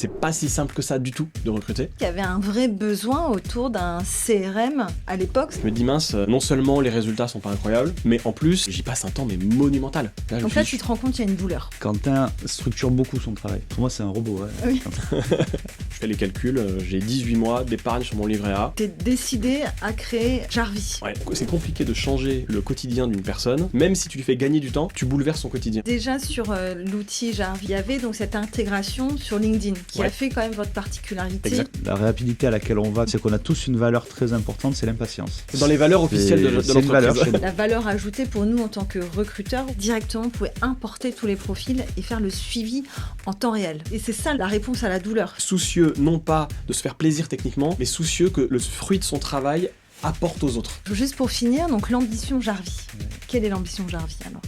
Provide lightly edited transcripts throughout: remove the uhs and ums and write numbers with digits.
C'est pas si simple que ça du tout de recruter. Il y avait un vrai besoin autour d'un CRM à l'époque. Je me dis mince, non seulement les résultats sont pas incroyables, mais en plus j'y passe un temps mais monumental. Donc là tu te rends compte qu'il y a une douleur. Quentin structure beaucoup son travail. Pour moi c'est un robot. Ouais. Oui. Je fais les calculs, j'ai 18 mois d'épargne sur mon livret A. T'es décidé à créer Jarvis. Ouais, c'est compliqué de changer le quotidien d'une personne. Même si tu lui fais gagner du temps, tu bouleverses son quotidien. Déjà sur l'outil Jarvis, il y avait donc cette intégration sur LinkedIn qui a fait quand même votre particularité. Exact. La rapidité à laquelle on va, c'est qu'on a tous une valeur très importante, c'est l'impatience. C'est dans les valeurs officielles de C'est une valeur l'entreprise. chez nous. La valeur ajoutée pour nous en tant que recruteurs, directement vous pouvez importer tous les profils et faire le suivi en temps réel. Et c'est ça la réponse à la douleur. Soucieux non pas de se faire plaisir techniquement, mais soucieux que le fruit de son travail apporte aux autres. Juste pour finir, donc l'ambition Jarvis. Quelle est l'ambition Jarvis alors ?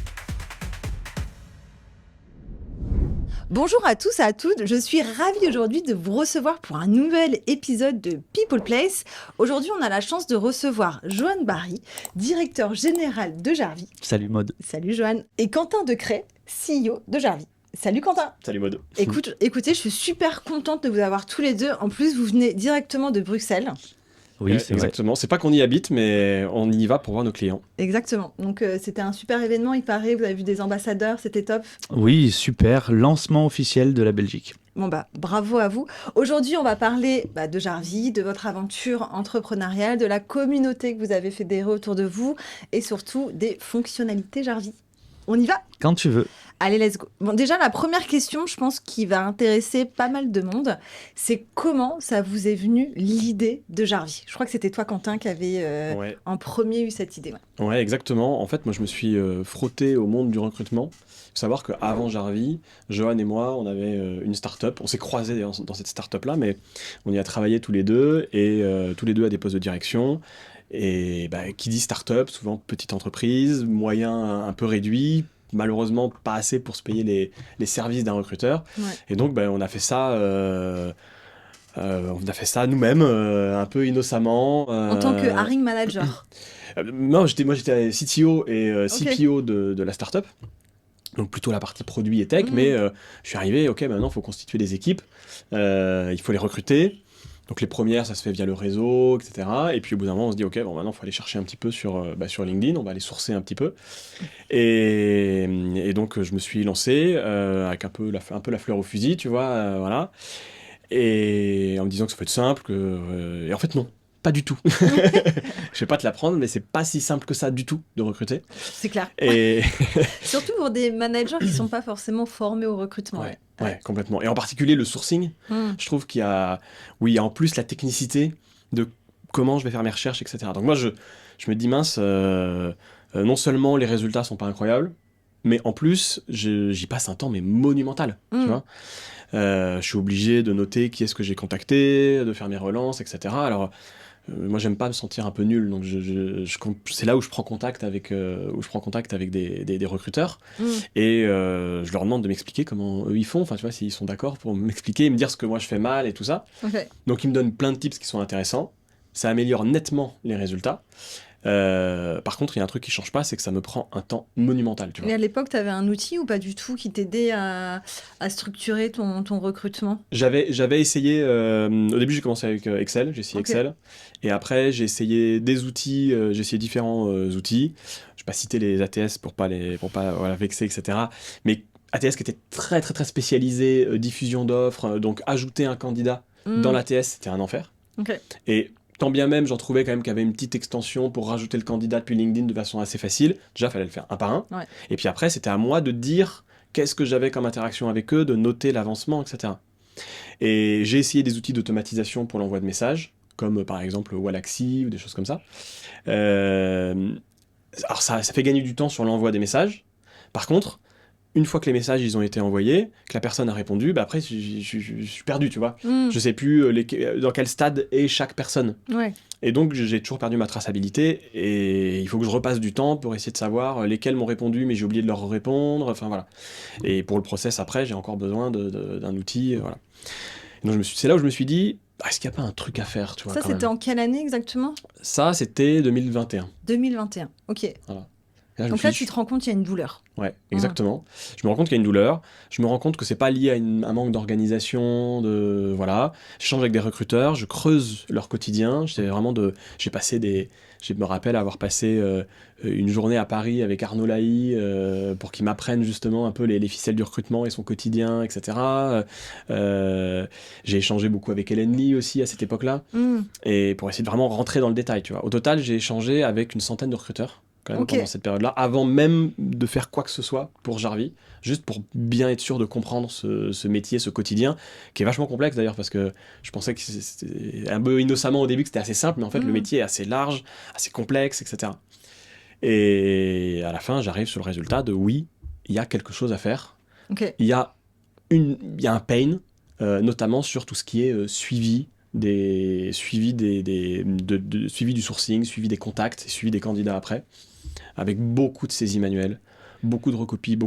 Bonjour à tous et à toutes, je suis ravie aujourd'hui de vous recevoir pour un nouvel épisode de People Place. Aujourd'hui, on a la chance de recevoir Johan Barry, directeur général de Jarvis. Salut Maud. Salut Johan. Et Quentin Decret, CEO de Jarvis. Salut Quentin. Salut Maud. Écoutez, je suis super contente de vous avoir tous les deux. En plus, vous venez directement de Bruxelles. Oui, c'est vrai. Exactement. C'est pas qu'on y habite, mais on y va pour voir nos clients. Exactement. Donc, c'était un super événement, il paraît. Vous avez vu des ambassadeurs, c'était top. Oui, super. Lancement officiel de la Belgique. Bon bravo à vous. Aujourd'hui, on va parler de Jarvis, de votre aventure entrepreneuriale, de la communauté que vous avez fédérée autour de vous et surtout des fonctionnalités Jarvis. On y va ? Quand tu veux. Allez, let's go. Bon, déjà, la première question, je pense, qui va intéresser pas mal de monde, c'est comment ça vous est venu l'idée de Jarvis ? Je crois que c'était toi, Quentin, qui avait en premier eu cette idée. Ouais, exactement. En fait, moi, je me suis frotté au monde du recrutement. Il faut savoir qu'avant Jarvis, Johan et moi, on avait une start-up. On s'est croisés d'ailleurs dans cette start-up-là, mais on y a travaillé tous les deux, et tous les deux à des postes de direction. Et qui dit start-up, souvent petite entreprise, moyen un peu réduit, malheureusement pas assez pour se payer les services d'un recruteur. Ouais. Et donc on a fait ça nous-mêmes, un peu innocemment. En tant que hiring manager. Non, j'étais CTO et CPO de la startup. Donc plutôt la partie produit et tech, mais je suis arrivé, maintenant il faut constituer des équipes, il faut les recruter. Donc les premières, ça se fait via le réseau, etc. Et puis au bout d'un moment, on se dit, maintenant il faut aller chercher un petit peu sur LinkedIn, on va aller sourcer un petit peu. Et donc je me suis lancé avec un peu la fleur au fusil, tu vois, voilà. Et en me disant que ça peut être simple, et en fait non. Pas du tout. Je vais pas te l'apprendre, mais c'est pas si simple que ça du tout de recruter. C'est clair. Et Surtout pour des managers qui sont pas forcément formés au recrutement. Ouais, complètement. Et en particulier le sourcing, je trouve qu'il y a en plus la technicité de comment je vais faire mes recherches, etc. Donc moi, je me dis mince, non seulement les résultats sont pas incroyables, mais en plus, j'y passe un temps mais monumental, tu vois. Je suis obligé de noter qui est-ce que j'ai contacté, de faire mes relances, etc. Alors, moi, j'aime pas me sentir un peu nul, donc c'est là où je prends contact avec des recruteurs, et je leur demande de m'expliquer comment eux ils font, enfin tu vois, s'ils sont d'accord pour m'expliquer et me dire ce que moi je fais mal et tout ça. Okay. Donc ils me donnent plein de tips qui sont intéressants, ça améliore nettement les résultats. Par contre, il y a un truc qui change pas, c'est que ça me prend un temps monumental, tu vois. Et à l'époque, tu avais un outil ou pas du tout qui t'aidait à structurer ton recrutement ? J'avais essayé, au début j'ai commencé avec Excel, j'ai essayé Excel, et après j'ai essayé des outils, j'ai essayé différents outils. Je vais pas citer les ATS pour pas vexer, etc. Mais ATS qui était très très très spécialisé, diffusion d'offres, donc ajouter un candidat dans l'ATS, c'était un enfer. Et tant bien même, j'en trouvais quand même qu'il y avait une petite extension pour rajouter le candidat depuis LinkedIn de façon assez facile. Déjà, il fallait le faire un par un. Ouais. Et puis après, c'était à moi de dire qu'est-ce que j'avais comme interaction avec eux, de noter l'avancement, etc. Et j'ai essayé des outils d'automatisation pour l'envoi de messages, comme par exemple Wallaxy ou des choses comme ça. Alors ça fait gagner du temps sur l'envoi des messages. Par contre, une fois que les messages ils ont été envoyés, que la personne a répondu, après je suis perdu, tu vois. Je sais plus dans quel stade est chaque personne. Ouais. Et donc j'ai toujours perdu ma traçabilité, et il faut que je repasse du temps pour essayer de savoir lesquels m'ont répondu mais j'ai oublié de leur répondre, enfin voilà. Et pour le process après, j'ai encore besoin d'un outil, voilà. Et donc c'est là où je me suis dit, est-ce qu'il n'y a pas un truc à faire, tu vois. Ça, c'était en quelle année exactement ? Ça, c'était 2021. 2021, ok. Voilà. Là, je me Donc suis là, dit, tu te rends compte qu'il y a une douleur. Ouais, exactement. Je me rends compte qu'il y a une douleur. Je me rends compte que c'est pas lié à un manque d'organisation, de voilà. J'échange avec des recruteurs, je creuse leur quotidien. Je me rappelle avoir passé une journée à Paris avec Arnaud Lahy pour qu'il m'apprenne justement un peu les ficelles du recrutement et son quotidien, etc. J'ai échangé beaucoup avec Hélène Lee aussi à cette époque-là, Hmm. et pour essayer de vraiment rentrer dans le détail, tu vois. Au total, j'ai échangé avec une centaine de recruteurs quand même Ok. pendant cette période-là, avant même de faire quoi que ce soit pour Jarvis, juste pour bien être sûr de comprendre ce métier, ce quotidien, qui est vachement complexe d'ailleurs, parce que je pensais que c'était un peu innocemment au début que c'était assez simple, mais en fait le métier est assez large, assez complexe, etc. Et à la fin, j'arrive sur le résultat de oui, il y a quelque chose à faire, Ok. il y a un pain, notamment sur tout ce qui est suivi suivi suivi du sourcing, suivi des contacts, suivi des candidats après, avec beaucoup de saisies manuelles, beaucoup de recopies,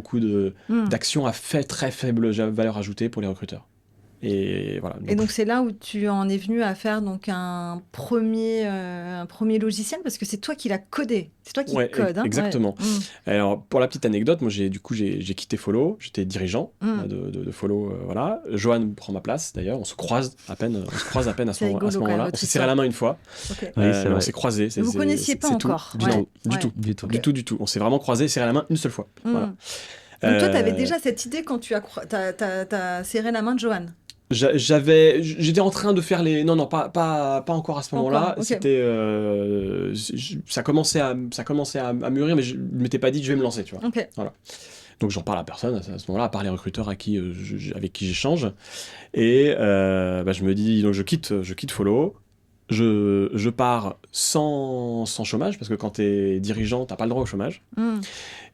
Hmm. d'actions à très faible valeur ajoutée pour les recruteurs. Et voilà. Et donc c'est là où tu en es venu à faire donc un premier logiciel parce que c'est toi qui l'as codé, c'est toi qui Ouais, code, hein? exactement. Ouais. Alors, pour la petite anecdote, moi, j'ai quitté Follow, j'étais dirigeant Mm. de Follow, voilà. Johan prend ma place, d'ailleurs, on se croise à peine à C'est ce rigolo quand même, moment-là. On votre s'est serré la histoire. main une fois, Ok. Oui, mais c'est on vrai. s'est croisés. Vous connaissiez pas c'est tout. encore, Du, ouais. non, du Ouais. tout. Du tout. Ok. Du tout. On s'est vraiment croisés, serré la main une seule fois. Mm. Voilà. Donc toi, tu avais Euh, déjà cette idée quand tu t'as serré la main de Johan. J'étais en train de faire les. Non, pas encore à ce Pas moment-là. encore, ok. C'était. Ça commençait à mûrir, mais je ne m'étais pas dit je vais me lancer, tu vois. Ok. Donc j'en parle à personne à ce moment-là, à part les recruteurs avec qui j'échange. Et je me dis, donc je quitte Follow. Je pars sans chômage, parce que quand t'es dirigeant, t'as pas le droit au chômage. Mm.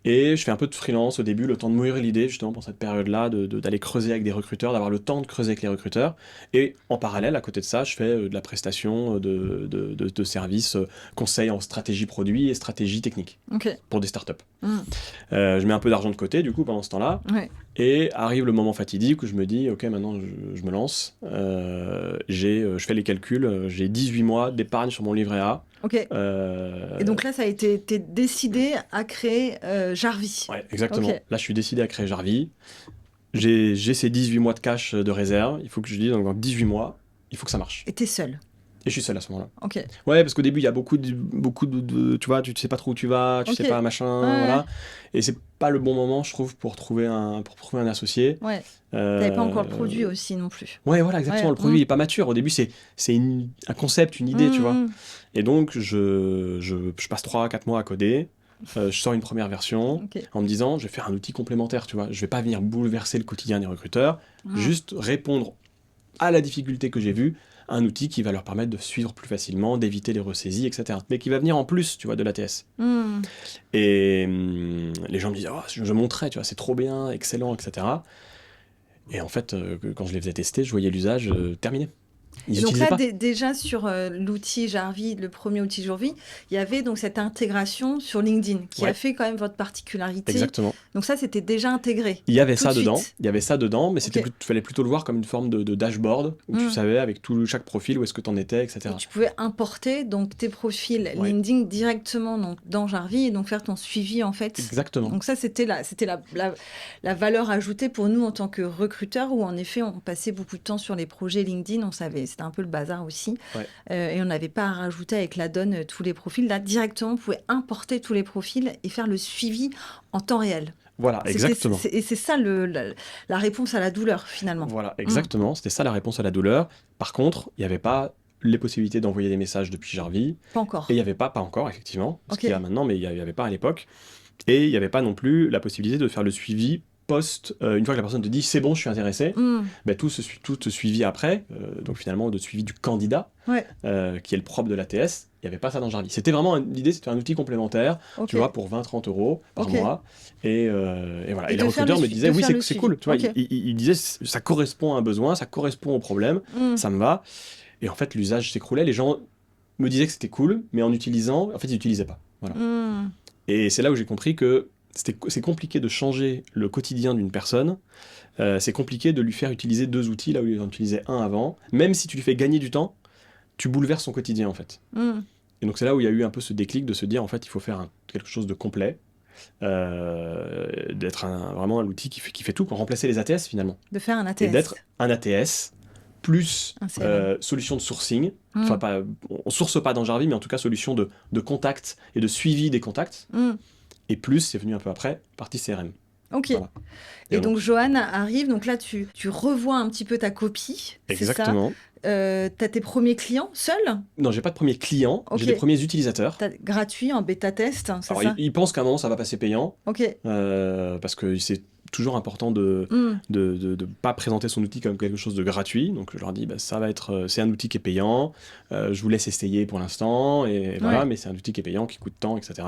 Et je fais un peu de freelance au début, le temps de mûrir l'idée, justement, pour cette période-là, d'aller creuser avec des recruteurs, d'avoir le temps de creuser avec les recruteurs. Et en parallèle, à côté de ça, je fais de la prestation de services, conseils en stratégie produit et stratégie technique Ok. pour des startups. Mm. Je mets un peu d'argent de côté, du coup, pendant ce temps-là. Ouais. Et arrive le moment fatidique où je me dis, ok, maintenant je me lance. Je fais les calculs, j'ai 18 mois d'épargne sur mon livret A. Ok. Et donc là, t'es décidé à créer Jarvis. Ouais, exactement. Ok. Là, je suis décidé à créer Jarvis. J'ai ces 18 mois de cash de réserve. Il faut que je dise, donc dans 18 mois, il faut que ça marche. Et t'es seul. Et je suis seul à ce moment-là. Ok. Ouais, parce qu'au début, il y a beaucoup tu vois, tu sais pas trop où tu vas, tu Ok. sais pas machin, Ouais. voilà. Et c'est pas le bon moment, je trouve, pour trouver un associé. Ouais. T'avais pas encore le produit aussi non plus. Ouais, voilà, exactement. Ouais. Le produit il est pas mature. Au début, c'est un concept, une idée, tu vois. Mm. Et donc, je passe 3-4 mois à coder. Je sors une première version Ok. en me disant, je vais faire un outil complémentaire, tu vois. Je vais pas venir bouleverser le quotidien des recruteurs, Ah. juste répondre à la difficulté que j'ai vue, un outil qui va leur permettre de suivre plus facilement, d'éviter les ressaisies, etc. Mais qui va venir en plus, tu vois, de l'ATS. Mm. Et les gens me disent, oh, je montrais, tu vois, c'est trop bien, excellent, etc. Et en fait, quand je les faisais tester, je voyais l'usage terminé. Ils Et donc n'utilisaient là, pas. déjà sur l'outil Jarvis, le premier outil Jarvis, il y avait donc cette intégration sur LinkedIn qui a Ouais. fait quand même votre particularité. Exactement. Donc ça, c'était déjà intégré. Il y avait Tout ça de dedans, suite. il y avait ça dedans, mais Ok. fallait plutôt le voir comme une forme de dashboard où tu Mm. savais avec chaque profil où est-ce que tu en étais, etc. Et tu pouvais importer donc tes profils Ouais. LinkedIn directement donc, dans Jarvis et donc faire ton suivi en fait. Exactement. Donc ça, c'était la valeur ajoutée pour nous en tant que recruteurs où en effet, on passait beaucoup de temps sur les projets LinkedIn. On savait, c'était un peu le bazar aussi. Ouais. Et on n'avait pas à rajouter avec la donne tous les profils. Là, directement, on pouvait importer tous les profils et faire le suivi en temps réel. Voilà, exactement. Et c'est ça la réponse à la douleur finalement. Voilà, exactement. C'était ça la réponse à la douleur. Par contre, il n'y avait pas les possibilités d'envoyer des messages depuis Jarvis. Pas encore. Et il n'y avait pas encore, effectivement, ce Ok. qu'il y a maintenant, mais il n'y avait pas à l'époque. Et il n'y avait pas non plus la possibilité de faire le suivi post, une fois que la personne te dit c'est bon, je suis intéressé, Mm. ben, tout ce suivi après, donc finalement de suivi du candidat, Ouais. qui est le propre de l'ATS, il n'y avait pas ça dans Jarvis. C'était vraiment l'idée, c'était un outil complémentaire, Ok. tu vois, pour 20-30 euros par Ok. mois. Et voilà. Et Et les de faire recruteurs le me su- disaient de oui, faire le c'est suivi. cool. Tu vois, Ok. ils disaient ça correspond à un besoin, ça correspond au problème, Mm. ça me va. Et en fait, l'usage s'écroulait. Les gens me disaient que c'était cool, mais en utilisant, en fait, ils n'utilisaient pas. Voilà. Mm. Et c'est là où j'ai compris que c'est compliqué de changer le quotidien d'une personne. C'est compliqué de lui faire utiliser 2 outils là où il en utilisait un avant. Même si tu lui fais gagner du temps, tu bouleverses son quotidien en fait. Mm. Et donc c'est là où il y a eu un peu ce déclic de se dire en fait il faut faire quelque chose de complet. d'être vraiment l'outil qui fait tout, pour remplacer les ATS finalement. De faire un ATS. Et d'être un ATS plus Un CRM. solution de sourcing. Enfin, on source pas dans Jarvis, mais en tout cas solution de contact et de suivi des contacts. Et plus, c'est venu un peu après, partie CRM. Ok. Voilà. Et donc Johan arrive, donc là tu revois un petit peu ta copie. Exactement. T'as tes premiers clients seuls? Non, j'ai pas de premiers clients, Ok. j'ai des premiers utilisateurs. Gratuit en bêta test, c'est Alors, ça? ils pensent qu'à un moment ça va passer payant, Ok. parce que c'est toujours important de pas présenter son outil comme quelque chose de gratuit. Donc je leur dis, ça va être, c'est un outil qui est payant, je vous laisse essayer pour l'instant, et voilà, mais c'est un outil qui est payant, qui coûte tant, etc.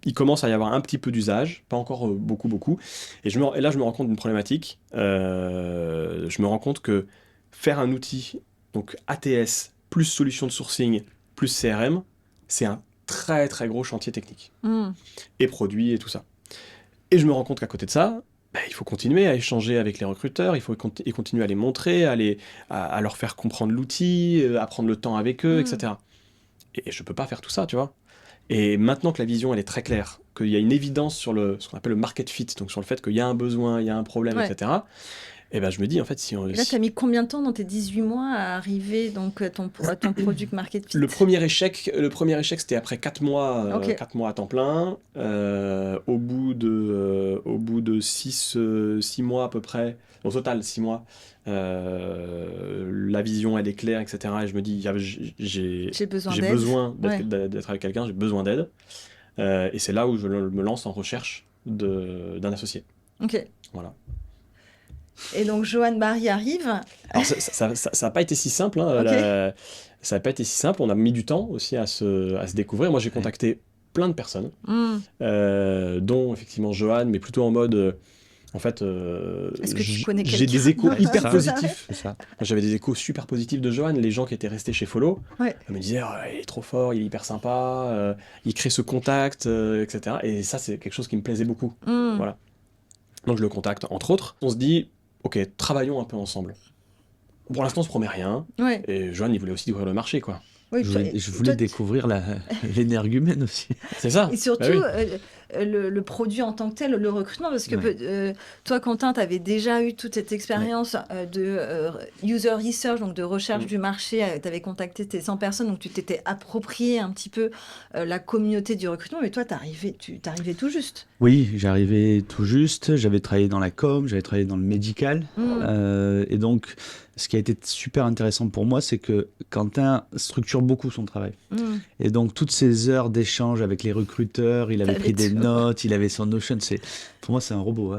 Il commence à y avoir un petit peu d'usage, pas encore beaucoup. Et là, je me rends compte d'une problématique. Je me rends compte que faire un outil, donc ATS, plus solution de sourcing, plus CRM, c'est un très très gros chantier technique. Et produit et tout ça. Et je me rends compte qu'à côté de ça, il faut continuer à échanger avec les recruteurs, il faut continuer à les montrer, à leur faire comprendre l'outil, à prendre le temps avec eux, etc. Et je peux pas faire tout ça, tu vois. Et maintenant que la vision elle est très claire, qu'il y a une évidence sur ce qu'on appelle le market fit, donc sur le fait qu'il y a un besoin, il y a un problème, etc. Et je me dis en fait si on... Et là, tu as mis combien de temps dans tes 18 mois à arriver donc, à ton product market fit? Le premier échec c'était après 4 mois, 4 mois à temps plein. Au bout de 6 mois à peu près, au total 6 mois, la vision elle est claire, etc. Et je me dis j'ai besoin d'être avec quelqu'un, j'ai besoin d'aide. Et c'est là où je me lance en recherche d'un associé. Ok. Voilà. Et donc Johan Barry arrive. Alors ça n'a pas été si simple. Hein, ça n'a pas été si simple. On a mis du temps aussi à se découvrir. Moi, j'ai contacté plein de personnes, dont effectivement Johan, mais plutôt en mode... en fait, est-ce que tu connais j'ai des échos hyper positifs. C'est ça. J'avais des échos super positifs de Johan. Les gens qui étaient restés chez Follow me disaient il est trop fort, il est hyper sympa, il crée ce contact, etc. Et ça, c'est quelque chose qui me plaisait beaucoup. Voilà. Donc je le contacte, entre autres. On se dit, ok, travaillons un peu ensemble. Pour l'instant, on se promet rien. Et Johan, il voulait aussi découvrir le marché, quoi. Oui, je voulais découvrir l'énergumène aussi. C'est ça. Et surtout, le produit en tant que tel, le recrutement, parce que toi, Quentin, tu avais déjà eu toute cette expérience de user research, donc de recherche du marché. Tu avais contacté tes 100 personnes, donc tu t'étais approprié un petit peu la communauté du recrutement. Mais toi, tu t'arrivais tout juste. Oui, j'arrivais tout juste. J'avais travaillé dans la com, j'avais travaillé dans le médical. Et donc, ce qui a été super intéressant pour moi, c'est que Quentin structure beaucoup son travail. Et donc, toutes ces heures d'échange avec les recruteurs, il avait pris des notes, il avait son Notion. Pour moi, c'est un robot.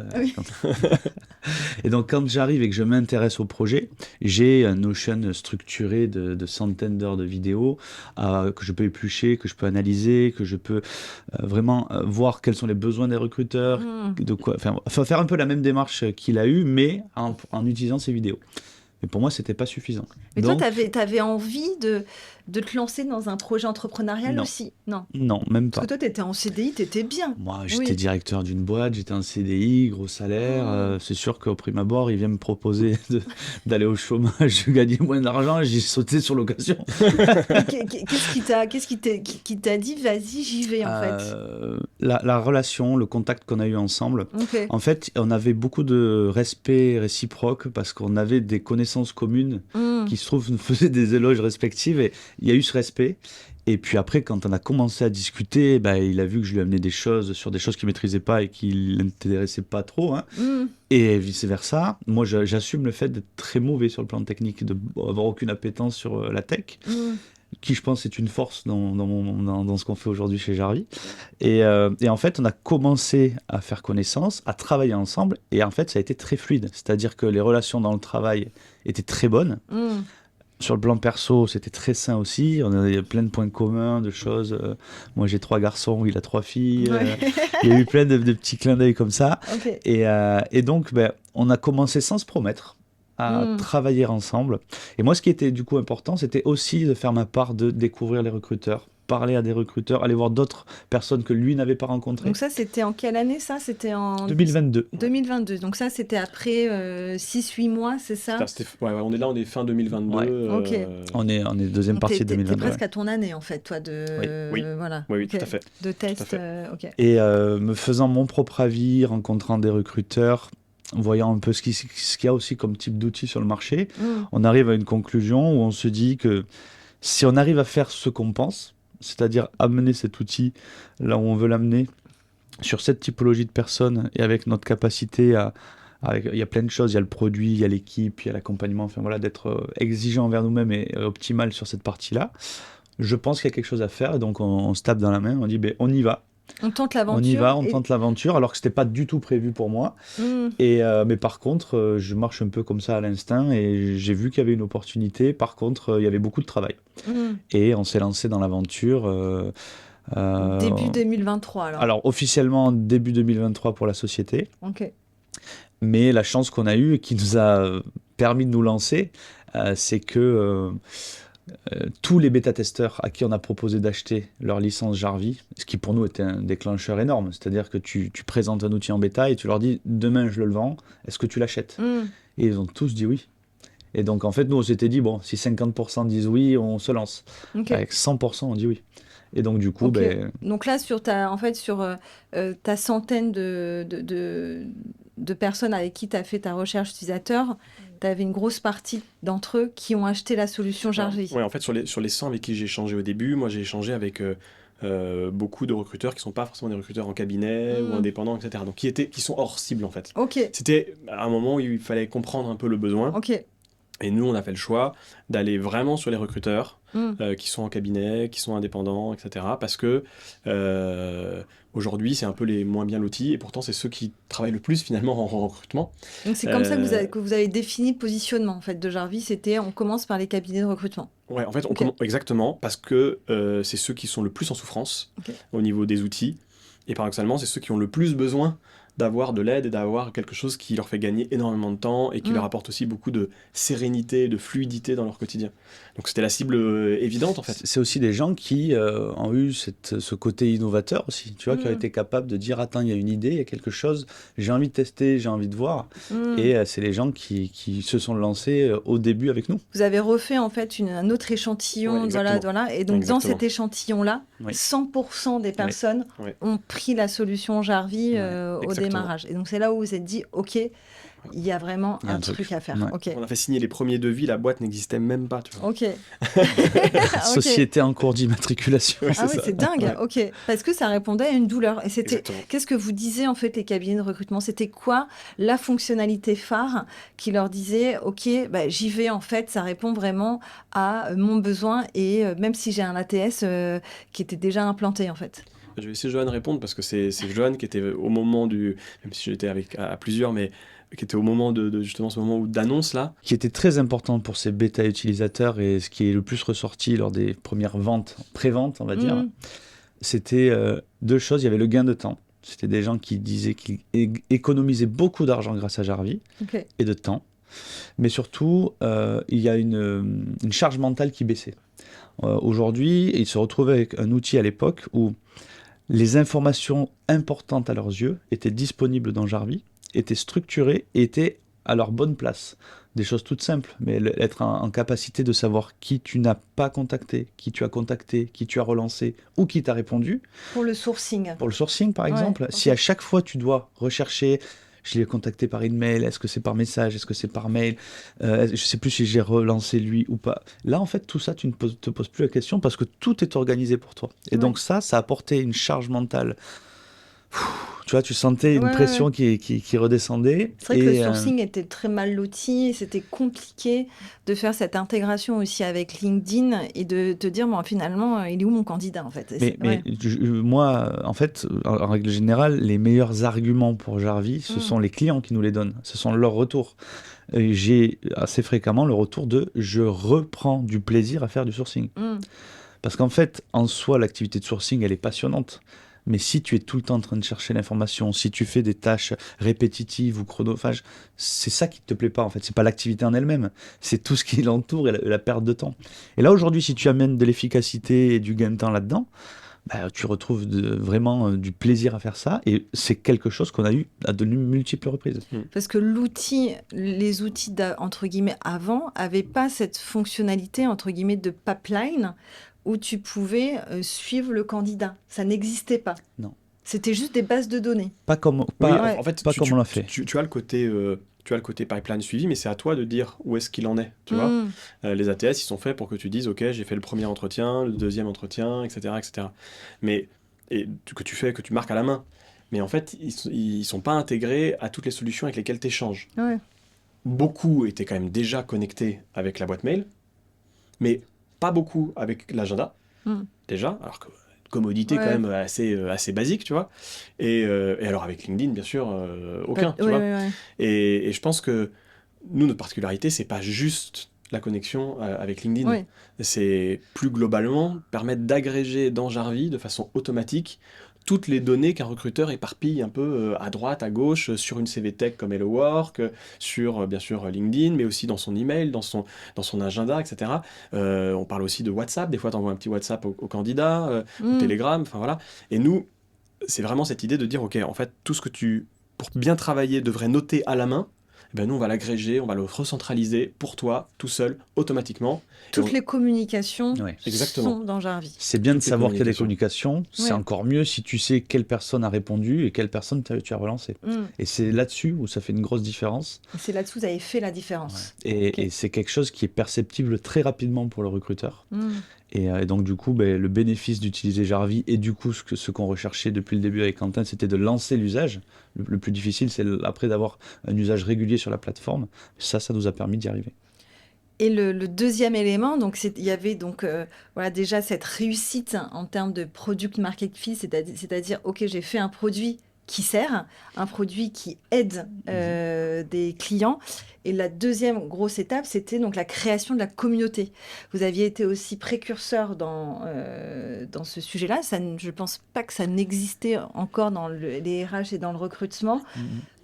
Et donc, quand j'arrive et que je m'intéresse au projet, j'ai un Notion structuré de centaines d'heures de vidéos que je peux éplucher, que je peux analyser, que je peux vraiment voir quels sont les besoins des recruteurs, faire un peu la même démarche qu'il a eue, mais en utilisant ces vidéos. Mais pour moi, c'était pas suffisant. Mais donc, toi, t'avais envie de te lancer dans un projet entrepreneurial aussi? Non, même pas. Parce que toi, t'étais en CDI, t'étais bien. Moi, j'étais directeur d'une boîte, j'étais en CDI, gros salaire. C'est sûr qu'au prime abord, il vient me proposer d'aller au chômage, de gagner moins d'argent, et j'ai sauté sur l'occasion. Qu'est-ce qui t'a dit, vas-y, j'y vais, en fait? La relation, le contact qu'on a eu ensemble. En fait, on avait beaucoup de respect réciproque parce qu'on avait des connaissances communes qui se trouve nous faisaient des éloges respectifs, et il y a eu ce respect. Et puis après, quand on a commencé à discuter, il a vu que je lui amenais des choses sur des choses qu'il maîtrisait pas et qui l'intéressaient pas trop, et vice versa. Moi, j'assume le fait d'être très mauvais sur le plan technique, d'avoir aucune appétence sur la tech, qui je pense est une force dans ce qu'on fait aujourd'hui chez Jarvis. Et en fait, on a commencé à faire connaissance, à travailler ensemble, et en fait, ça a été très fluide. C'est-à-dire que les relations dans le travail étaient très bonnes. Sur le plan perso, c'était très sain aussi. On avait plein de points communs, de choses. Moi, j'ai 3 garçons, il a 3 filles. Il y a eu plein de petits clins d'œil comme ça. Et donc, on a commencé sans se promettre à travailler ensemble. Et moi, ce qui était du coup important, c'était aussi de faire ma part de découvrir les recruteurs parler à des recruteurs, aller voir d'autres personnes que lui n'avait pas rencontrées. Donc ça, c'était en quelle année ça? C'était en 2022. 2022. Donc ça, c'était après 6-8 mois, c'est ça? On est fin 2022. Ouais. Ok. On est deuxième partie de 2022. T'es presque à ton année, en fait, toi, voilà. Oui, Okay. tout à fait. De test, ok. Et me faisant mon propre avis, rencontrant des recruteurs, voyant un peu ce qu'il y a aussi comme type d'outils sur le marché, on arrive à une conclusion où on se dit que si on arrive à faire ce qu'on pense, c'est-à-dire amener cet outil là où on veut l'amener, sur cette typologie de personnes et avec notre capacité il y a plein de choses, il y a le produit, il y a l'équipe, il y a l'accompagnement, enfin voilà, d'être exigeant envers nous-mêmes et optimal sur cette partie-là, je pense qu'il y a quelque chose à faire, et donc on se tape dans la main, on dit on y va. On tente l'aventure. On y va, on tente l'aventure, alors que c'était pas du tout prévu pour moi. Mais par contre, je marche un peu comme ça à l'instinct, et j'ai vu qu'il y avait une opportunité. Par contre, il y avait beaucoup de travail. Et on s'est lancé dans l'aventure. Début 2023, alors. Alors, officiellement, début 2023 pour la société. Ok. Mais la chance qu'on a eue et qui nous a permis de nous lancer, c'est que... tous les bêta-testeurs à qui on a proposé d'acheter leur licence Jarvis, ce qui pour nous était un déclencheur énorme, c'est-à-dire que tu présentes un outil en bêta et tu leur dis demain je le vends, est-ce que tu l'achètes? Et ils ont tous dit oui. Et donc en fait nous on s'était dit si 50% disent oui, on se lance. Avec 100% on dit oui. Et donc du coup donc là sur ta centaine de personnes avec qui tu as fait ta recherche utilisateur, tu avais une grosse partie d'entre eux qui ont acheté la solution Jarvis. Oui, en fait, sur les 100 avec qui j'ai échangé au début, moi j'ai échangé avec beaucoup de recruteurs qui ne sont pas forcément des recruteurs en cabinet ou indépendants, etc. Donc qui sont hors cible en fait. C'était à un moment où il fallait comprendre un peu le besoin. Et nous, on a fait le choix d'aller vraiment sur les recruteurs qui sont en cabinet, qui sont indépendants, etc. Parce que aujourd'hui, c'est un peu les moins bien lotis, et pourtant, c'est ceux qui travaillent le plus finalement en recrutement. Donc c'est comme ça que vous avez défini le positionnement en fait, de Jarvis, c'était on commence par les cabinets de recrutement. Ouais, en fait, on commence exactement, parce que c'est ceux qui sont le plus en souffrance au niveau des outils, et paradoxalement, c'est ceux qui ont le plus besoin d'avoir de l'aide et d'avoir quelque chose qui leur fait gagner énormément de temps et qui leur apporte aussi beaucoup de sérénité, de fluidité dans leur quotidien. Donc c'était la cible évidente en fait. C'est aussi des gens qui ont eu ce côté innovateur aussi, tu vois, qui ont été capables de dire attends, il y a une idée, il y a quelque chose, j'ai envie de tester, j'ai envie de voir. Et c'est les gens qui se sont lancés au début avec nous. Vous avez refait en fait un autre échantillon, voilà, et donc dans cet échantillon-là, 100% des personnes ont pris la solution Jarvis au démarrage. Et donc c'est là où vous vous êtes dit, ok, il y a vraiment un truc à faire. On a fait signer les premiers devis, la boîte n'existait même pas. Tu vois. Société en cours d'immatriculation. C'est dingue. Parce que ça répondait à une douleur. Et c'était, qu'est-ce que vous disiez en fait les cabinets de recrutement? C'était quoi la fonctionnalité phare qui leur disait, ok, j'y vais en fait, ça répond vraiment à mon besoin, et même si j'ai un ATS qui était déjà implanté en fait. Je vais laisser Johan répondre, parce que c'est Johan qui était au moment même si j'étais à plusieurs, mais qui était au moment de justement ce moment d'annonce là. Qui était très important pour ces bêta utilisateurs, et ce qui est le plus ressorti lors des premières ventes, pré-ventes on va dire, c'était deux choses. Il y avait le gain de temps. C'était des gens qui disaient qu'ils économisaient beaucoup d'argent grâce à Jarvis et de temps. Mais surtout, il y a une charge mentale qui baissait. Aujourd'hui, ils se retrouvaient avec un outil à l'époque où les informations importantes à leurs yeux étaient disponibles dans Jarvis, étaient structurées et étaient à leur bonne place. Des choses toutes simples, mais être en capacité de savoir qui tu n'as pas contacté, qui tu as contacté, qui tu as relancé ou qui t'a répondu. Pour le sourcing. Pour le sourcing, par exemple. Si à chaque fois tu dois rechercher, je l'ai contacté par email, est-ce que c'est par message, est-ce que c'est par mail, je ne sais plus si j'ai relancé lui ou pas. Là, en fait, tout ça, tu ne te poses plus la question parce que tout est organisé pour toi. Et donc ça a apporté une charge mentale. Tu vois, tu sentais une pression qui redescendait. C'est vrai que le sourcing était très mal loti, et c'était compliqué de faire cette intégration aussi avec LinkedIn et de te dire, finalement, il est où mon candidat en fait? Moi, en fait, en règle générale, les meilleurs arguments pour Jarvis, ce sont les clients qui nous les donnent, ce sont leurs retours. J'ai assez fréquemment le retour de « je reprends du plaisir à faire du sourcing ». Parce qu'en fait, en soi, l'activité de sourcing, elle est passionnante. Mais si tu es tout le temps en train de chercher l'information, si tu fais des tâches répétitives ou chronophages, c'est ça qui te plaît pas en fait. C'est pas l'activité en elle-même, c'est tout ce qui l'entoure et la perte de temps. Et là aujourd'hui, si tu amènes de l'efficacité et du gain de temps là-dedans, tu retrouves vraiment du plaisir à faire ça, et c'est quelque chose qu'on a eu à de multiples reprises. Parce que les outils entre guillemets avant n'avaient pas cette fonctionnalité entre guillemets de pipeline où tu pouvais suivre le candidat. Ça n'existait pas. Non. C'était juste des bases de données. Pas comme, en fait, pas comme on l'a fait. Tu as le côté... tu as le côté pipeline suivi, mais c'est à toi de dire où est-ce qu'il en est, tu vois. Les ATS, ils sont faits pour que tu dises, ok, j'ai fait le premier entretien, le deuxième entretien, etc., etc. Mais, que tu marques à la main. Mais en fait, ils sont pas intégrés à toutes les solutions avec lesquelles tu échanges. Ouais. Beaucoup étaient quand même déjà connectés avec la boîte mail, mais pas beaucoup avec l'agenda, déjà, alors que commodité quand même assez basique, tu vois. Et alors avec LinkedIn, bien sûr, aucun, tu vois. Ouais. Et je pense que nous, notre particularité, c'est pas juste la connexion avec LinkedIn. Ouais. C'est plus globalement permettre d'agréger dans Jarvis de façon automatique toutes les données qu'un recruteur éparpille un peu à droite, à gauche, sur une CV Tech comme Hello Work, sur bien sûr LinkedIn, mais aussi dans son email, dans son agenda, etc. On parle aussi de WhatsApp, des fois tu envoies un petit WhatsApp au candidat, ou Telegram, enfin voilà. Et nous, c'est vraiment cette idée de dire, ok, en fait, tout ce que tu, pour bien travailler, devrais noter à la main, nous on va l'agréger, on va le recentraliser pour toi, tout seul, automatiquement. Toutes les communications Exactement. sont dans Jarvis. C'est bien de savoir qu'il y a des communications, c'est encore mieux si tu sais quelle personne a répondu et quelle personne tu as relancé. Et c'est là-dessus où ça fait une grosse différence. Et c'est là-dessus où vous avez fait la différence. Et c'est quelque chose qui est perceptible très rapidement pour le recruteur. Et donc du coup, le bénéfice d'utiliser Jarvis, et du coup ce qu'on recherchait depuis le début avec Quentin, c'était de lancer l'usage. Le plus difficile, c'est après d'avoir un usage régulier sur la plateforme. Ça nous a permis d'y arriver. Et le deuxième élément, donc il y avait donc déjà cette réussite en termes de product market fit, c'est-à-dire ok, j'ai fait un produit qui sert, un produit qui aide des clients. Et la deuxième grosse étape, c'était donc la création de la communauté. Vous aviez été aussi précurseur dans ce sujet-là. Je ne pense pas que ça n'existait encore dans les RH et dans le recrutement,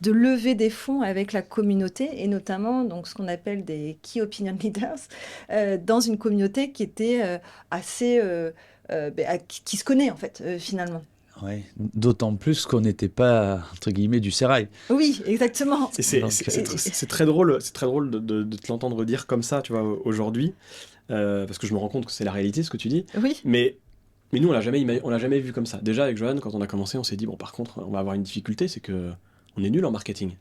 de lever des fonds avec la communauté, et notamment donc, ce qu'on appelle des Key Opinion Leaders, dans une communauté qui était assez... qui se connaît, en fait, finalement. Ouais, d'autant plus qu'on n'était pas, entre guillemets, du sérail. Oui, exactement. C'est très drôle, de te l'entendre dire comme ça, tu vois, aujourd'hui, parce que je me rends compte que c'est la réalité, ce que tu dis. Oui. Mais nous, on l'a jamais vu comme ça. Déjà, avec Johan, quand on a commencé, on s'est dit, bon, par contre, on va avoir une difficulté, c'est qu'on est nul en marketing.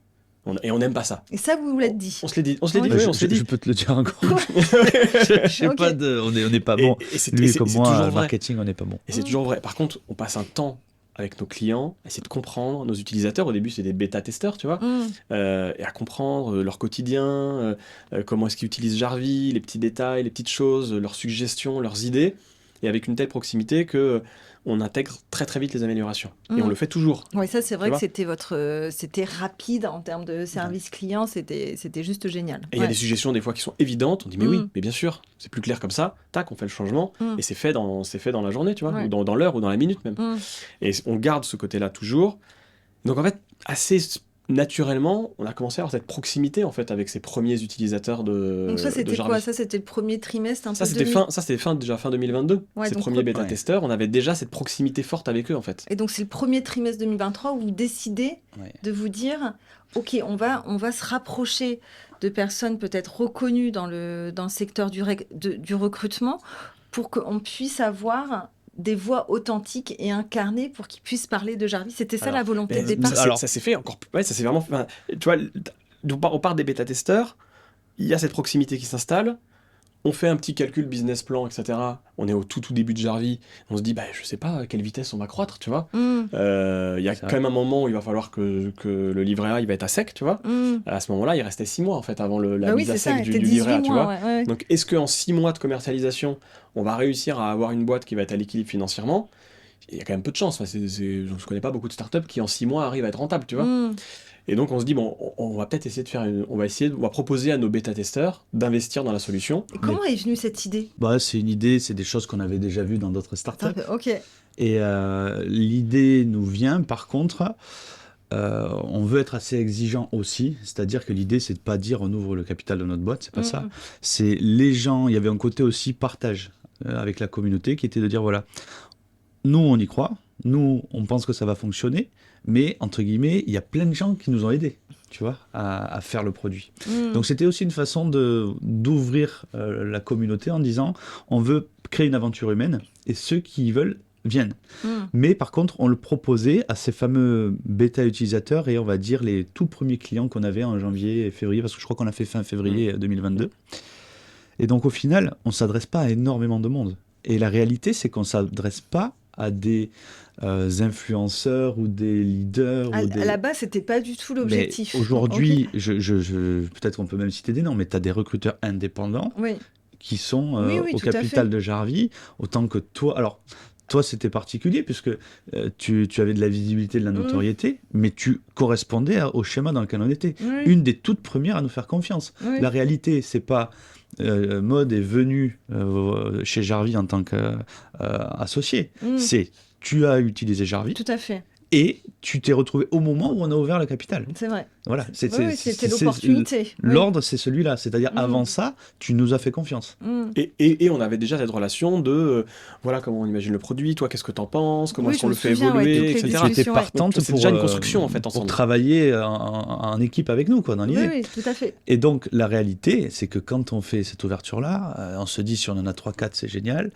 Et on n'aime pas ça. Et ça, vous l'êtes dit. On se l'est dit. Je peux te le dire encore. Je sais pas, on n'est pas bon. Lui comme moi, marketing, on n'est pas bon. Et c'est toujours vrai. Par contre, on passe un temps avec nos clients, à essayer de comprendre nos utilisateurs. Au début, c'est des bêta-testeurs, tu vois, et à comprendre leur quotidien, comment est-ce qu'ils utilisent Jarvis, les petits détails, les petites choses, leurs suggestions, leurs idées, et avec une telle proximité que on intègre très très vite les améliorations. Et on le fait toujours. Oui, ça c'est vrai que c'était rapide en termes de service client, c'était juste génial. Et il y a des suggestions des fois qui sont évidentes, on dit mais oui, mais bien sûr, c'est plus clair comme ça, tac, on fait le changement, et c'est fait dans la journée, tu vois, ou dans l'heure, ou dans la minute même. Et on garde ce côté-là toujours. Donc en fait, assez naturellement, on a commencé à avoir cette proximité en fait avec ces premiers utilisateurs de. Donc ça c'était quoi? Ça c'était le premier trimestre, ça c'était fin 2022. Ces premiers bêta-testeurs, on avait déjà cette proximité forte avec eux en fait. Et donc c'est le premier trimestre 2023 où vous décidez de vous dire, ok, on va se rapprocher de personnes peut-être reconnues dans le secteur du recrutement pour qu'on puisse avoir des voix authentiques et incarnées pour qu'ils puissent parler de Jarvis. C'était ça la volonté de départ. Alors ça s'est fait encore plus. Ouais, ça s'est vraiment. Enfin, tu vois, on part des bêta-testeurs. Il y a cette proximité qui s'installe. On fait un petit calcul business plan, etc. On est au tout début de Jarvis. On se dit, je sais pas à quelle vitesse on va croître, tu vois. Il y a quand même un moment où il va falloir que le livret A il va être à sec, tu vois. À ce moment-là, il restait 6 mois en fait avant la mise à sec du livret A, tu vois. Ouais. Donc est-ce qu'en 6 mois de commercialisation, on va réussir à avoir une boîte qui va être à l'équilibre financièrement? Il y a quand même peu de chance. Enfin, je ne connais pas beaucoup de startups qui en 6 mois arrivent à être rentables, tu vois. Et donc on se dit, bon, on va peut-être essayer de faire on va proposer à nos bêta-testeurs d'investir dans la solution. Et comment est venue cette idée? C'est une idée, c'est des choses qu'on avait déjà vues dans d'autres startups. Ok. Et l'idée nous vient, par contre, on veut être assez exigeant aussi, c'est-à-dire que l'idée, c'est de pas dire on ouvre le capital de notre boîte, c'est pas ça. C'est les gens, il y avait un côté aussi partage avec la communauté qui était de dire, voilà, nous, on y croit, nous, on pense que ça va fonctionner, mais, entre guillemets, il y a plein de gens qui nous ont aidés, tu vois, à faire le produit. Donc, c'était aussi une façon d'ouvrir la communauté en disant, on veut créer une aventure humaine, et ceux qui veulent viennent. Mais, par contre, on le proposait à ces fameux bêta-utilisateurs, et on va dire les tout premiers clients qu'on avait en janvier et février, parce que je crois qu'on a fait fin février 2022. Et donc, au final, on ne s'adresse pas à énormément de monde. Et la réalité, c'est qu'on ne s'adresse pas à des influenceurs ou des leaders. À la base, c'était pas du tout l'objectif. Mais aujourd'hui, peut-être qu'on peut même citer des noms, mais tu as des recruteurs indépendants qui sont au capital de Jarvis, autant que toi. Alors, toi, c'était particulier puisque tu avais de la visibilité, de la notoriété, mais tu correspondais au schéma dans lequel on était. Une des toutes premières à nous faire confiance. La réalité, c'est pas... Maud est venue chez Jarvis en tant qu'associé. C'est tu as utilisé Jarvis. Tout à fait. Et tu t'es retrouvé au moment où on a ouvert le capital. C'est vrai. Voilà, c'était l'opportunité. L'ordre, c'est celui-là. C'est-à-dire, avant ça, tu nous as fait confiance. Et on avait déjà cette relation de, voilà comment on imagine le produit, toi, qu'est-ce que t'en penses, comment est-ce qu'on le fait évoluer, etc. Tu étais partante c'est déjà une construction, en fait, ensemble. Pour travailler en équipe avec nous, quoi, dans l'idée. Oui, tout à fait. Et donc, la réalité, c'est que quand on fait cette ouverture-là, on se dit, si on en a 3-4, c'est génial.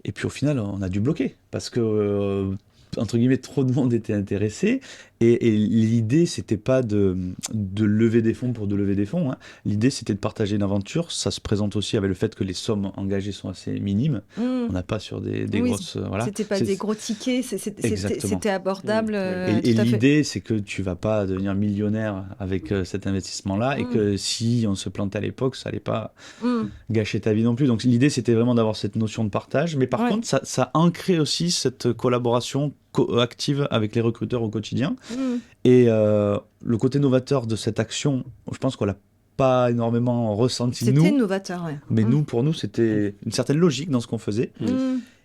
Et puis, au final, on a dû bloquer. Parce que... entre guillemets, trop de monde était intéressé. Et l'idée, c'était pas de lever des fonds pour de lever des fonds. Hein. L'idée, c'était de partager une aventure. Ça se présente aussi avec le fait que les sommes engagées sont assez minimes. On n'a pas sur des grosses... voilà. C'était pas des gros tickets, c'était abordable. Et l'idée, c'est que tu vas pas devenir millionnaire avec cet investissement-là et que si on se plantait à l'époque, ça allait pas gâcher ta vie non plus. Donc l'idée, c'était vraiment d'avoir cette notion de partage. Mais par contre, ça ancrait aussi cette collaboration active avec les recruteurs au quotidien. Et le côté novateur de cette action, je pense qu'on l'a pas énormément ressenti. C'était novateur, ouais. Mais pour nous, c'était une certaine logique dans ce qu'on faisait.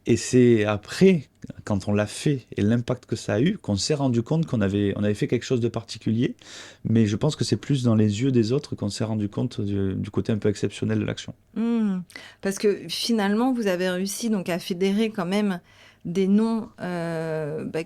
Et c'est après, quand on l'a fait et l'impact que ça a eu, qu'on s'est rendu compte qu'on avait fait quelque chose de particulier. Mais je pense que c'est plus dans les yeux des autres qu'on s'est rendu compte du côté un peu exceptionnel de l'action. Parce que finalement, vous avez réussi donc à fédérer quand même des noms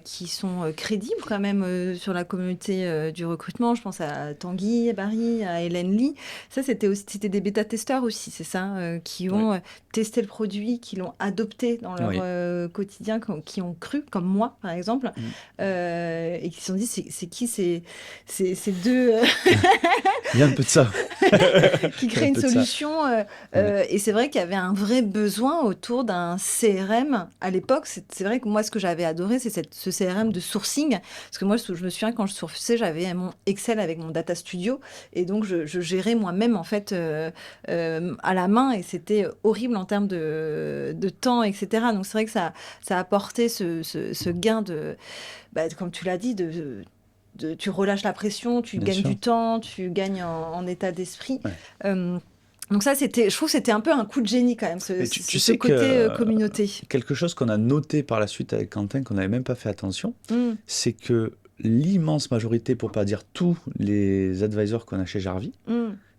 qui sont crédibles quand même sur la communauté du recrutement. Je pense à Tanguy, à Barry, à Hélène Lee. Ça, c'était des bêta-testeurs aussi, c'est ça, qui ont testé le produit, qui l'ont adopté dans leur quotidien, qui ont cru, comme moi, par exemple, et qui se sont dit, c'est qui ces deux... Il y a un peu de ça. qui créent une solution. Et c'est vrai qu'il y avait un vrai besoin autour d'un CRM. À l'époque, c'est vrai que moi, ce que j'avais adoré, c'est ce CRM de sourcing. Parce que moi, je me souviens, quand je sourçais, j'avais mon Excel avec mon Data Studio. Et donc, je gérais moi-même, en fait, à la main. Et c'était horrible en termes de temps, etc. Donc, c'est vrai que ça a apporté ce gain de... comme tu l'as dit, tu relâches la pression, tu gagnes du temps, tu gagnes en état d'esprit. Donc ça, je trouve que c'était un peu un coup de génie quand même, ce côté communauté. Quelque chose qu'on a noté par la suite avec Quentin, qu'on n'avait même pas fait attention, c'est que l'immense majorité, pour pas dire tous les advisors qu'on a chez Jarvis,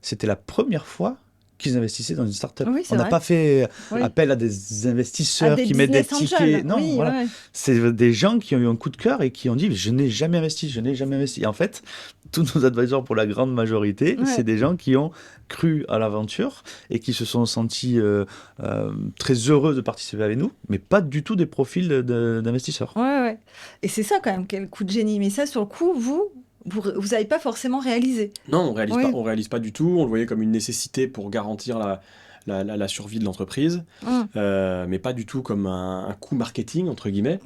c'était la première fois qu'ils investissaient dans une start-up. On n'a pas fait appel à des investisseurs qui mettent des tickets. Non, voilà. C'est des gens qui ont eu un coup de cœur et qui ont dit « je n'ai jamais investi, je n'ai jamais investi ». Et en fait, tous nos advisors, pour la grande majorité, c'est des gens qui ont cru à l'aventure et qui se sont sentis très heureux de participer avec nous, mais pas du tout des profils d'investisseurs. Ouais. Et c'est ça quand même, quel coup de génie. Mais ça, sur le coup, vous n'avez pas forcément réalisé. Non, on réalise pas du tout. On le voyait comme une nécessité pour garantir la survie de l'entreprise, mais pas du tout comme un coût marketing, entre guillemets.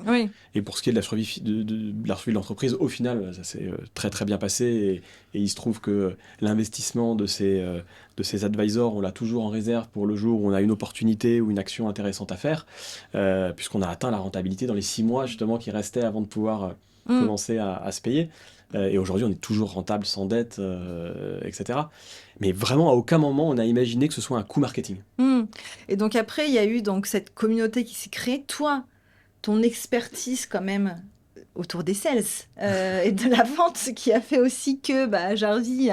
Et pour ce qui est de la survie de l'entreprise, au final, ça s'est très très bien passé. Et il se trouve que l'investissement de ces advisors, on l'a toujours en réserve pour le jour où on a une opportunité ou une action intéressante à faire, puisqu'on a atteint la rentabilité dans les 6 mois justement qui restaient avant de pouvoir commencer à se payer. Et aujourd'hui, on est toujours rentable, sans dette, etc. Mais vraiment, à aucun moment, on a imaginé que ce soit un coût marketing. Et donc après, il y a eu donc cette communauté qui s'est créée. Toi, ton expertise quand même autour des sales et de la vente, ce qui a fait aussi que Jarvis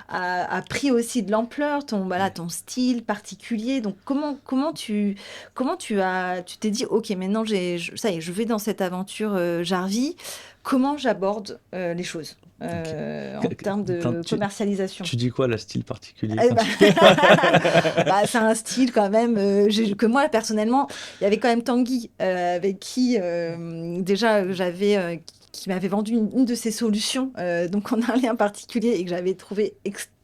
a pris aussi de l'ampleur, ton style particulier. Donc comment tu t'es dit, ok, maintenant ça y est, je vais dans cette aventure Jarvis. Comment j'aborde les choses en termes de commercialisation? Tu dis quoi, le style particulier? C'est un style quand même que moi personnellement, il y avait quand même Tanguy avec qui déjà j'avais qui m'avait vendu une de ses solutions, donc on a un lien particulier et que j'avais trouvé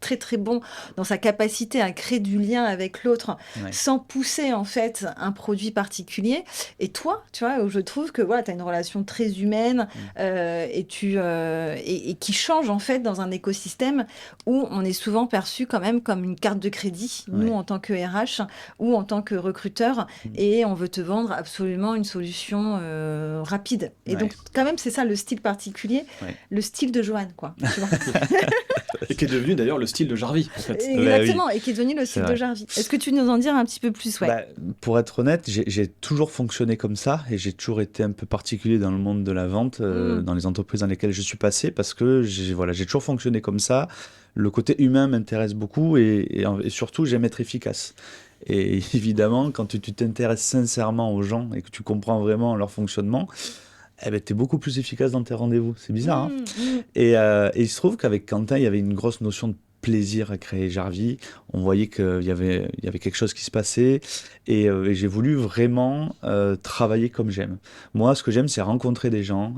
très très bon dans sa capacité à créer du lien avec l'autre sans pousser en fait un produit particulier. Et toi, tu vois, je trouve que voilà, tu as une relation très humaine et qui change en fait dans un écosystème où on est souvent perçu quand même comme une carte de crédit, nous en tant que RH ou en tant que recruteur, et on veut te vendre absolument une solution rapide. Et donc quand même c'est ça le style particulier, le style de Johan, quoi. Tu vois. Et qui est devenu d'ailleurs le style de Jarvis, en fait. Exactement, et qui est devenu le style de Jarvis. Est-ce que tu nous en dire un petit peu plus? Pour être honnête, j'ai toujours fonctionné comme ça et j'ai toujours été un peu particulier dans le monde de la vente, dans les entreprises dans lesquelles je suis passé, parce que j'ai toujours fonctionné comme ça. Le côté humain m'intéresse beaucoup et surtout, j'aime être efficace. Et évidemment, quand tu t'intéresses sincèrement aux gens et que tu comprends vraiment leur fonctionnement, tu es beaucoup plus efficace dans tes rendez-vous. C'est bizarre. Et il se trouve qu'avec Quentin, il y avait une grosse notion de plaisir à créer Jarvis. On voyait qu'il y avait quelque chose qui se passait et j'ai voulu vraiment travailler comme j'aime. Moi, ce que j'aime, c'est rencontrer des gens,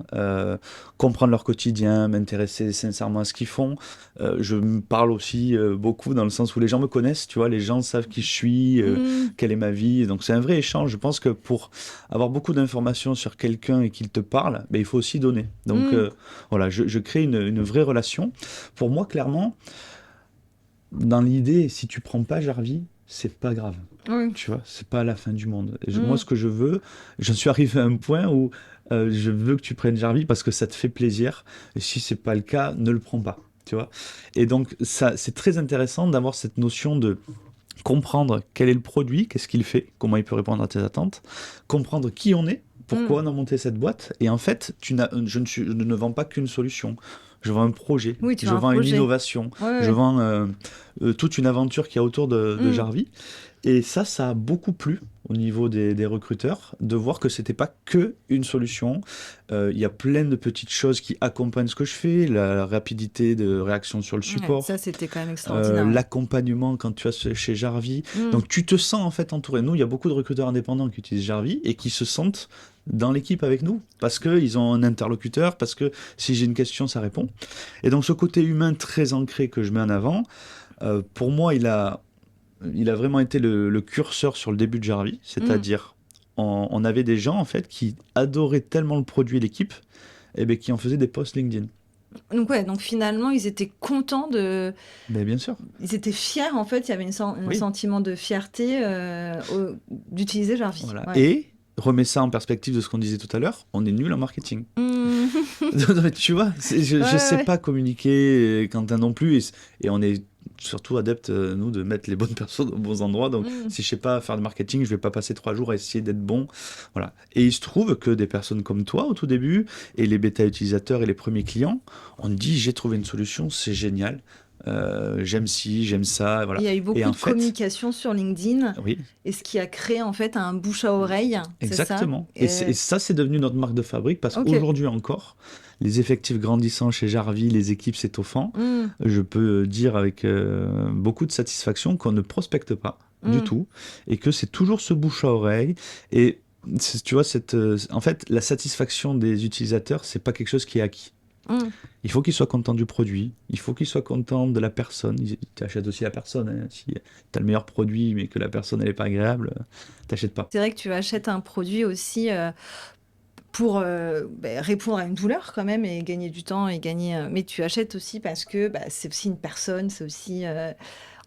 comprendre leur quotidien, m'intéresser sincèrement à ce qu'ils font. Je me parle aussi beaucoup dans le sens où les gens me connaissent, tu vois, les gens savent qui je suis, quelle est ma vie. Donc c'est un vrai échange. Je pense que pour avoir beaucoup d'informations sur quelqu'un et qu'il te parle, il faut aussi donner. Donc voilà, je crée une vraie relation. Pour moi, clairement, dans l'idée, si tu prends pas Jarvis, c'est pas grave. Tu vois, c'est pas la fin du monde. Moi, ce que je veux, j'en suis arrivé à un point où je veux que tu prennes Jarvis parce que ça te fait plaisir. Et si c'est pas le cas, ne le prends pas. Tu vois. Et donc, ça, c'est très intéressant d'avoir cette notion de comprendre quel est le produit, qu'est-ce qu'il fait, comment il peut répondre à tes attentes, comprendre qui on est, pourquoi on a monté cette boîte. Et en fait, je ne vends pas qu'une solution. Je vends un projet, je vends une innovation, je vends toute une aventure qu'il y a autour de Jarvis. Et ça a beaucoup plu au niveau des recruteurs de voir que c'était pas que une solution. Il y a plein de petites choses qui accompagnent ce que je fais, la rapidité de réaction sur le support. Ça, c'était quand même extraordinaire. L'accompagnement quand tu as chez Jarvis. Donc tu te sens en fait entouré. Nous, il y a beaucoup de recruteurs indépendants qui utilisent Jarvis et qui se sentent dans l'équipe avec nous, parce qu'ils ont un interlocuteur, parce que si j'ai une question, ça répond. Et donc ce côté humain très ancré que je mets en avant, pour moi, il a vraiment été le curseur sur le début de Jarvis, c'est-à-dire on avait des gens en fait qui adoraient tellement le produit et l'équipe, qui en faisaient des posts LinkedIn. Donc finalement, ils étaient contents de... bien sûr. Ils étaient fiers, en fait, il y avait un sentiment de fierté d'utiliser Jarvis. Voilà. Et remets ça en perspective de ce qu'on disait tout à l'heure, on est nul en marketing. Tu vois, je sais pas communiquer, Quentin non plus, et on est surtout adepte, nous, de mettre les bonnes personnes aux bons endroits. Donc, si je sais pas faire de marketing, je vais pas passer 3 jours à essayer d'être bon. Voilà. Et il se trouve que des personnes comme toi, au tout début, et les bêta utilisateurs et les premiers clients, on dit, j'ai trouvé une solution, c'est génial. J'aime ci, j'aime ça. Voilà. Il y a eu beaucoup de communication sur LinkedIn, et ce qui a créé en fait un bouche à oreille. Exactement. Et ça, c'est devenu notre marque de fabrique parce qu'aujourd'hui encore, les effectifs grandissant chez Jarvis, les équipes s'étoffant, je peux dire avec beaucoup de satisfaction qu'on ne prospecte pas du tout et que c'est toujours ce bouche à oreille. Et tu vois, en fait, la satisfaction des utilisateurs, c'est pas quelque chose qui est acquis. Il faut qu'ils soient contents du produit, il faut qu'ils soient contents de la personne. Tu achètes aussi la personne. Hein. Si tu as le meilleur produit mais que la personne n'est pas agréable, tu n'achètes pas. C'est vrai que tu achètes un produit aussi pour répondre à une douleur quand même et gagner du temps et gagner. Mais tu achètes aussi parce que c'est aussi une personne, c'est aussi.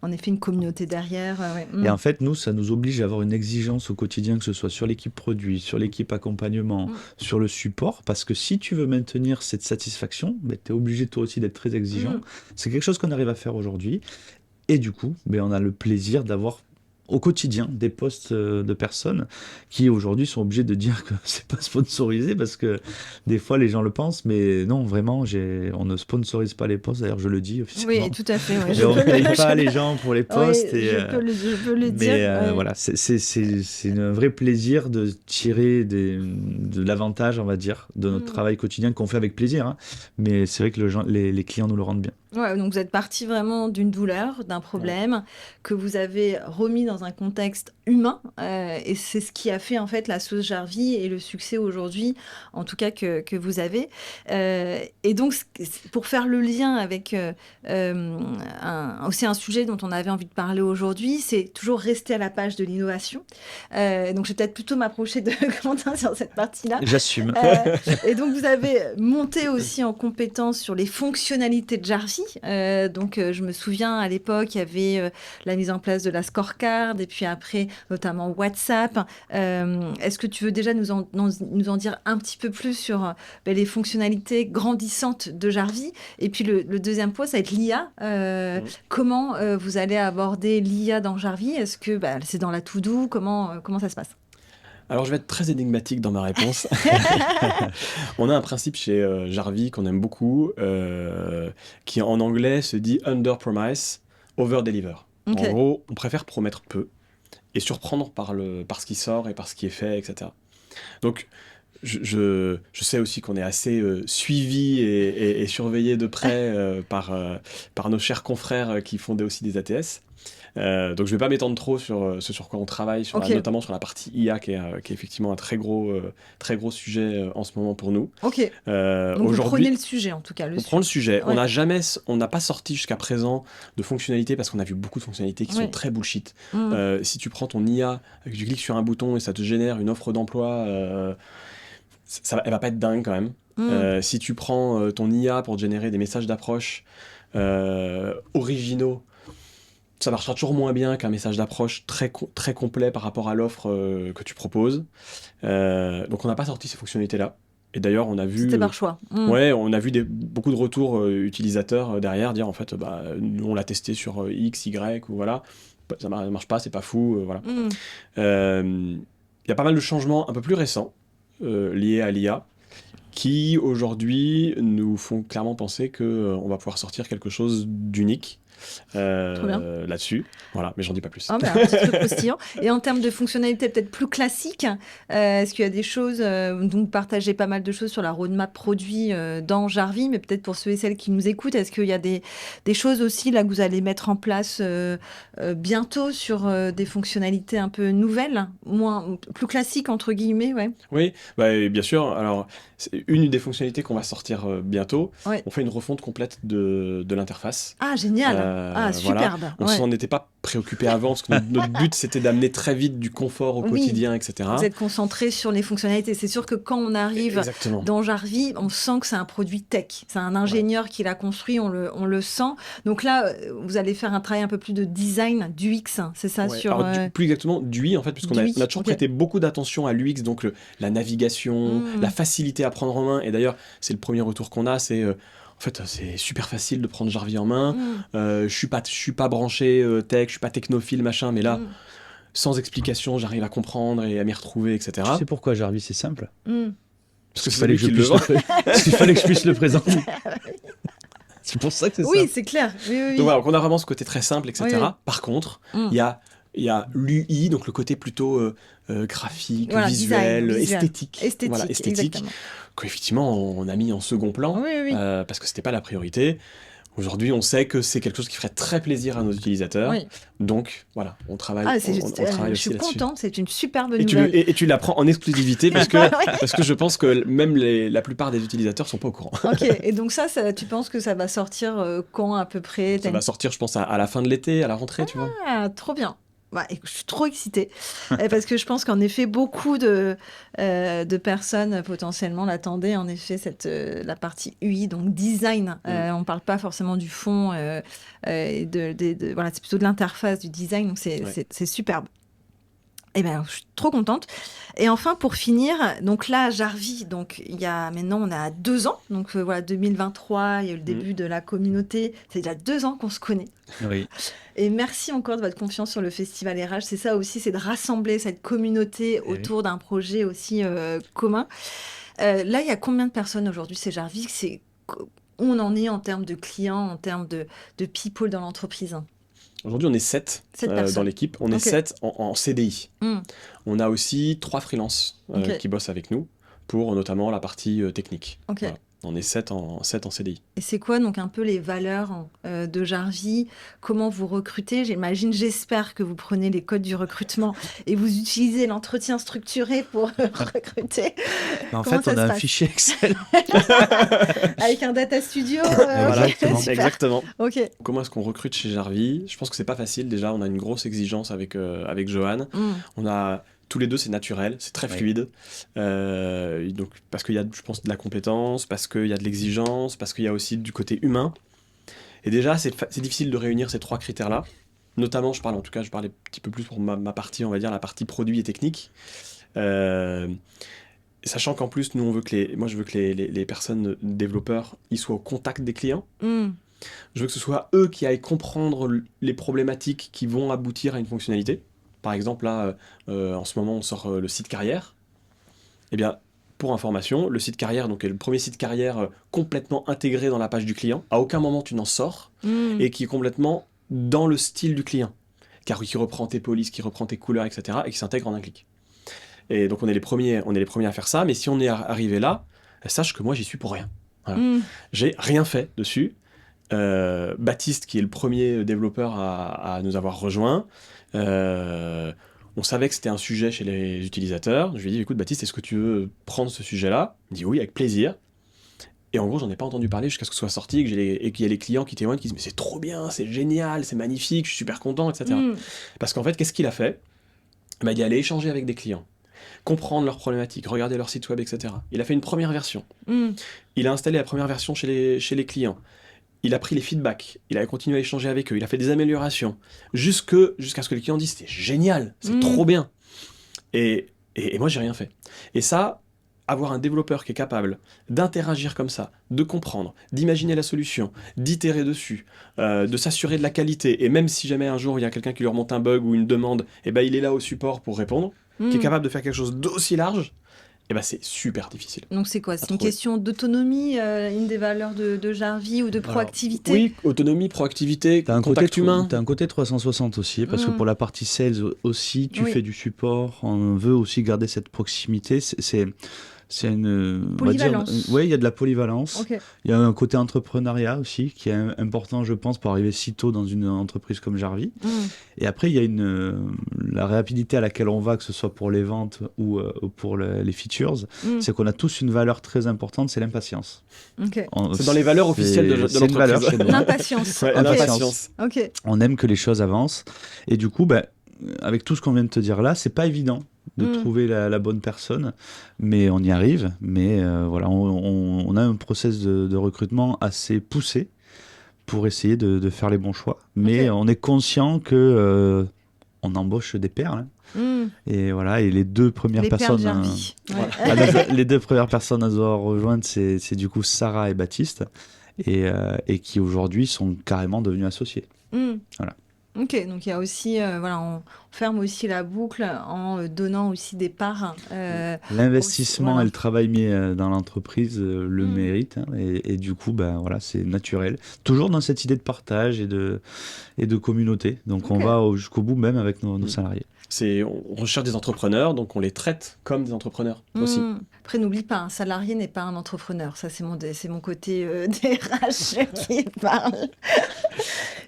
en effet une communauté derrière. Et en fait, nous, ça nous oblige à avoir une exigence au quotidien, que ce soit sur l'équipe produit, sur l'équipe accompagnement, sur le support, parce que si tu veux maintenir cette satisfaction, tu es obligé toi aussi d'être très exigeant. C'est quelque chose qu'on arrive à faire aujourd'hui. Et du coup, on a le plaisir d'avoir au quotidien des posts de personnes qui aujourd'hui sont obligés de dire que c'est pas sponsorisé, parce que des fois les gens le pensent, mais non, vraiment, on ne sponsorise pas les posts. D'ailleurs, je le dis officiellement. Oui, tout à fait. Ouais. On ne paye pas les gens pour les posts. Oui, je peux le dire. Voilà, c'est un vrai plaisir de tirer de l'avantage, on va dire, de notre travail quotidien qu'on fait avec plaisir. Hein. Mais c'est vrai que les clients nous le rendent bien. Ouais, donc vous êtes parti vraiment d'une douleur, d'un problème que vous avez remis dans un contexte humain, et c'est ce qui a fait en fait la sauce Jarvis et le succès aujourd'hui, en tout cas que vous avez. Et donc pour faire le lien avec aussi un sujet dont on avait envie de parler aujourd'hui, c'est toujours rester à la page de l'innovation. Donc je vais peut-être plutôt m'approcher de Quentin sur cette partie-là. J'assume. Et donc vous avez monté aussi en compétence sur les fonctionnalités de Jarvis. Donc je me souviens à l'époque il y avait la mise en place de la scorecard et puis après notamment WhatsApp. Est-ce que tu veux déjà nous en dire un petit peu plus sur les fonctionnalités grandissantes de Jarvis? Et puis le deuxième point, ça va être l'IA. Comment vous allez aborder l'IA dans Jarvis? Est-ce que c'est dans la to-do? Comment ça se passe? Alors, je vais être très énigmatique dans ma réponse. On a un principe chez Jarvis qu'on aime beaucoup, qui en anglais se dit « under promise, over deliver ». Okay. En gros, on préfère promettre peu et surprendre par ce qui sort et par ce qui est fait, etc. Donc, je sais aussi qu'on est assez suivi et surveillé de près par nos chers confrères qui font aussi des ATS. Donc je vais pas m'étendre trop sur ce sur quoi on travaille, notamment sur la partie IA qui est effectivement un très gros sujet en ce moment pour nous. Ok. Donc vous prenez le sujet en tout cas. On prend le sujet. Ouais. On n'a pas sorti jusqu'à présent de fonctionnalités parce qu'on a vu beaucoup de fonctionnalités qui sont très bullshit. Si tu prends ton IA, tu cliques sur un bouton et ça te génère une offre d'emploi, elle va pas être dingue quand même. Si tu prends ton IA pour générer des messages d'approche originaux, ça marchera toujours moins bien qu'un message d'approche très complet par rapport à l'offre que tu proposes. Donc on n'a pas sorti ces fonctionnalités-là. Et d'ailleurs, on a vu... C'était par choix. Ouais, on a vu beaucoup de retours utilisateurs derrière dire en fait, nous on l'a testé sur X, Y, ou voilà, ça marche pas, c'est pas fou, voilà. Y a pas mal de changements un peu plus récents liés à l'IA qui aujourd'hui nous font clairement penser qu'on va pouvoir sortir quelque chose d'unique. Là-dessus, voilà, mais j'en dis pas plus. Un petit truc croustillant. Et en termes de fonctionnalités peut-être plus classiques, est-ce qu'il y a des choses, donc partagez pas mal de choses sur la roadmap produit dans Jarvis, mais peut-être pour ceux et celles qui nous écoutent, est-ce qu'il y a des choses aussi là que vous allez mettre en place bientôt sur des fonctionnalités un peu nouvelles, plus classiques entre guillemets, ouais. Oui, bien sûr. Alors, c'est une des fonctionnalités qu'on va sortir bientôt. Ouais. On fait une refonte complète de l'interface. Ah, génial. Superbe. Voilà. On s'en était pas préoccupé avant parce que notre but c'était d'amener très vite du confort au quotidien, etc. Vous êtes concentré sur les fonctionnalités. C'est sûr que quand on arrive dans Jarvis, on sent que c'est un produit tech. C'est un ingénieur qui l'a construit, on le sent. Donc là, vous allez faire un travail un peu plus de design, d'UX, c'est ça sur... Alors, plus exactement d'UI en fait, puisqu'on a toujours prêté beaucoup d'attention à l'UX, donc la navigation, la facilité à prendre en main. Et d'ailleurs, c'est le premier retour qu'on a, c'est... En fait, c'est super facile de prendre Jarvis en main. Je suis pas branché tech, je suis pas technophile, machin, mais là, sans explication, j'arrive à comprendre et à m'y retrouver, etc. Tu sais pourquoi Jarvis c'est simple Parce que fallait que il fallait que je puisse le présenter. C'est pour ça que c'est ça. Oui, c'est clair. Oui. Donc voilà, on a vraiment ce côté très simple, etc. Oui. Par contre, il y a l'UI, donc le côté plutôt graphique, visuel, esthétique. Voilà, esthétique. Qu'effectivement, on a mis en second plan, parce que c'était pas la priorité. Aujourd'hui, on sait que c'est quelque chose qui ferait très plaisir à nos utilisateurs. Oui. Donc, voilà, on travaille, on travaille aussi là-dessus. Je suis contente, c'est une superbe nouvelle. Et tu l'apprends en exclusivité parce que je pense que même la plupart des utilisateurs sont pas au courant. Ok, et donc ça, tu penses que ça va sortir quand à peu près? Ça va sortir, je pense, à la fin de l'été, à la rentrée, tu vois. Ah, trop bien. Et je suis trop excitée parce que je pense qu'en effet, beaucoup de personnes potentiellement l'attendaient. En effet, la partie UI, donc design. On ne parle pas forcément du fond. Voilà, c'est plutôt de l'interface, du design. Donc, c'est superbe. Eh ben, je suis trop contente. Et enfin, pour finir, donc là, Jarvis, donc maintenant, on a 2 ans. Donc voilà, 2023, il y a eu le début de la communauté. C'est déjà 2 ans qu'on se connaît. Oui. Et merci encore de votre confiance sur le Festival RH. C'est ça aussi, c'est de rassembler cette communauté autour d'un projet aussi commun. Là, il y a combien de personnes aujourd'hui, c'est Jarvis? Où on en est en termes de clients, en termes de people dans l'entreprise? Aujourd'hui, on est 7 dans l'équipe. On est 7 en CDI. On a aussi 3 freelances qui bossent avec nous pour notamment la partie technique. Voilà. On est 7 en CDI. Et c'est quoi donc un peu les valeurs de Jarvis? Comment vous recrutez? J'espère que vous prenez les codes du recrutement et vous utilisez l'entretien structuré pour recruter. En fait, on a un fichier Excel. Avec un data studio. Voilà, exactement. Okay. Comment est-ce qu'on recrute chez Jarvis? Je pense que c'est pas facile. Déjà, on a une grosse exigence avec Johan. On a... Tous les deux, c'est naturel, c'est très fluide. Donc, parce qu'il y a, je pense, de la compétence, parce qu'il y a de l'exigence, parce qu'il y a aussi du côté humain. Et déjà, c'est difficile de réunir ces 3 critères-là. Notamment, je parlais un petit peu plus pour ma partie, on va dire, la partie produit et technique. Sachant qu'en plus, nous, je veux que les personnes développeurs, ils soient au contact des clients. Je veux que ce soit eux qui aillent comprendre les problématiques qui vont aboutir à une fonctionnalité. Par exemple, là, en ce moment, on sort le site carrière. Eh bien, pour information, le site carrière donc, est le premier site carrière complètement intégré dans la page du client. À aucun moment, tu n'en sors. Et qui est complètement dans le style du client. Car qui reprend tes polices, qui reprend tes couleurs, etc. Et qui s'intègre en un clic. Et donc, on est les premiers à faire ça. Mais si on est arrivé là, sache que moi, j'y suis pour rien. Voilà. J'ai rien fait dessus. Baptiste, qui est le premier développeur à nous avoir rejoints, on savait que c'était un sujet chez les utilisateurs. Je lui ai dit, écoute Baptiste, est-ce que tu veux prendre ce sujet-là? Il me dit oui, avec plaisir. Et en gros, j'en ai pas entendu parler jusqu'à ce que ce soit sorti et qu'il y ait les clients qui témoignent, qui disent mais c'est trop bien, c'est génial, c'est magnifique, je suis super content, etc. Parce qu'en fait, qu'est-ce qu'il a fait? Il est allé échanger avec des clients, comprendre leurs problématiques, regarder leur site web, etc. Il a fait une première version. Il a installé la première version chez les clients. Il a pris les feedbacks, il a continué à échanger avec eux, il a fait des améliorations, jusqu'à ce que les clients disent c'était génial, c'est trop bien. Et moi, j'ai rien fait. Et ça, avoir un développeur qui est capable d'interagir comme ça, de comprendre, d'imaginer la solution, d'itérer dessus, de s'assurer de la qualité, et même si jamais un jour il y a quelqu'un qui lui remonte un bug ou une demande, et ben il est là au support pour répondre, qui est capable de faire quelque chose d'aussi large, et ben c'est super difficile. Donc c'est quoi? C'est une question d'autonomie, une des valeurs de Jarvis, ou de proactivité? Oui, autonomie, proactivité, contact humain. Tu as un côté 360 aussi, parce que pour la partie sales aussi, tu fais du support, on veut aussi garder cette proximité. C'est une polyvalence. Oui, il y a de la polyvalence. Il y a un côté entrepreneuriat aussi qui est important, je pense, pour arriver si tôt dans une entreprise comme Jarvis. Et après, il y a la rapidité à laquelle on va, que ce soit pour les ventes ou pour les features, c'est qu'on a tous une valeur très importante, c'est l'impatience. C'est dans les valeurs officielles de l'entreprise. L'impatience. L'impatience. On aime que les choses avancent. Et du coup, avec tout ce qu'on vient de te dire là, c'est pas évident de trouver la bonne personne, mais on y arrive. Mais voilà, on a un process de recrutement assez poussé pour essayer de faire les bons choix. Mais on est conscient que on embauche des perles. Et voilà, et les 2 premières personnes, les 2 premières personnes à nous avoir rejointes, c'est du coup Sarah et Baptiste, et qui aujourd'hui sont carrément devenus associés. Voilà. Ok, donc il y a aussi, on ferme aussi la boucle en donnant aussi des parts. L'investissement et le travail mis dans l'entreprise le méritent, et du coup, c'est naturel. Toujours dans cette idée de partage et de communauté. Donc on va jusqu'au bout, même avec nos salariés. On recherche des entrepreneurs, donc on les traite comme des entrepreneurs aussi. Après, n'oublie pas, un salarié n'est pas un entrepreneur. Ça, c'est mon côté DRH qui parle.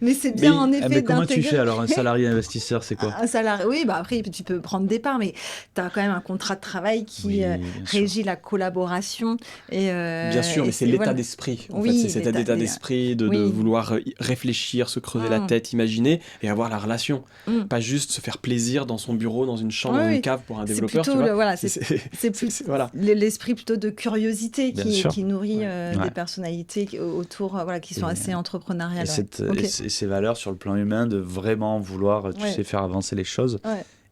Mais c'est bien en effet mais comment d'intégrer... tu fais alors, un salarié investisseur, c'est quoi? Un salarié, oui, bah après tu peux prendre des parts, mais tu as quand même un contrat de travail qui régit la collaboration. Bien sûr, mais c'est l'état d'esprit. En fait, c'est cet état d'esprit de vouloir réfléchir, se creuser la tête, imaginer et avoir la relation. Pas juste se faire plaisir dans son bureau, dans une chambre, dans une cave pour un développeur. C'est plutôt voilà. l'esprit plutôt de curiosité qui nourrit des personnalités autour, qui sont assez entrepreneuriales. Et ces valeurs sur le plan humain de vraiment vouloir, faire avancer les choses.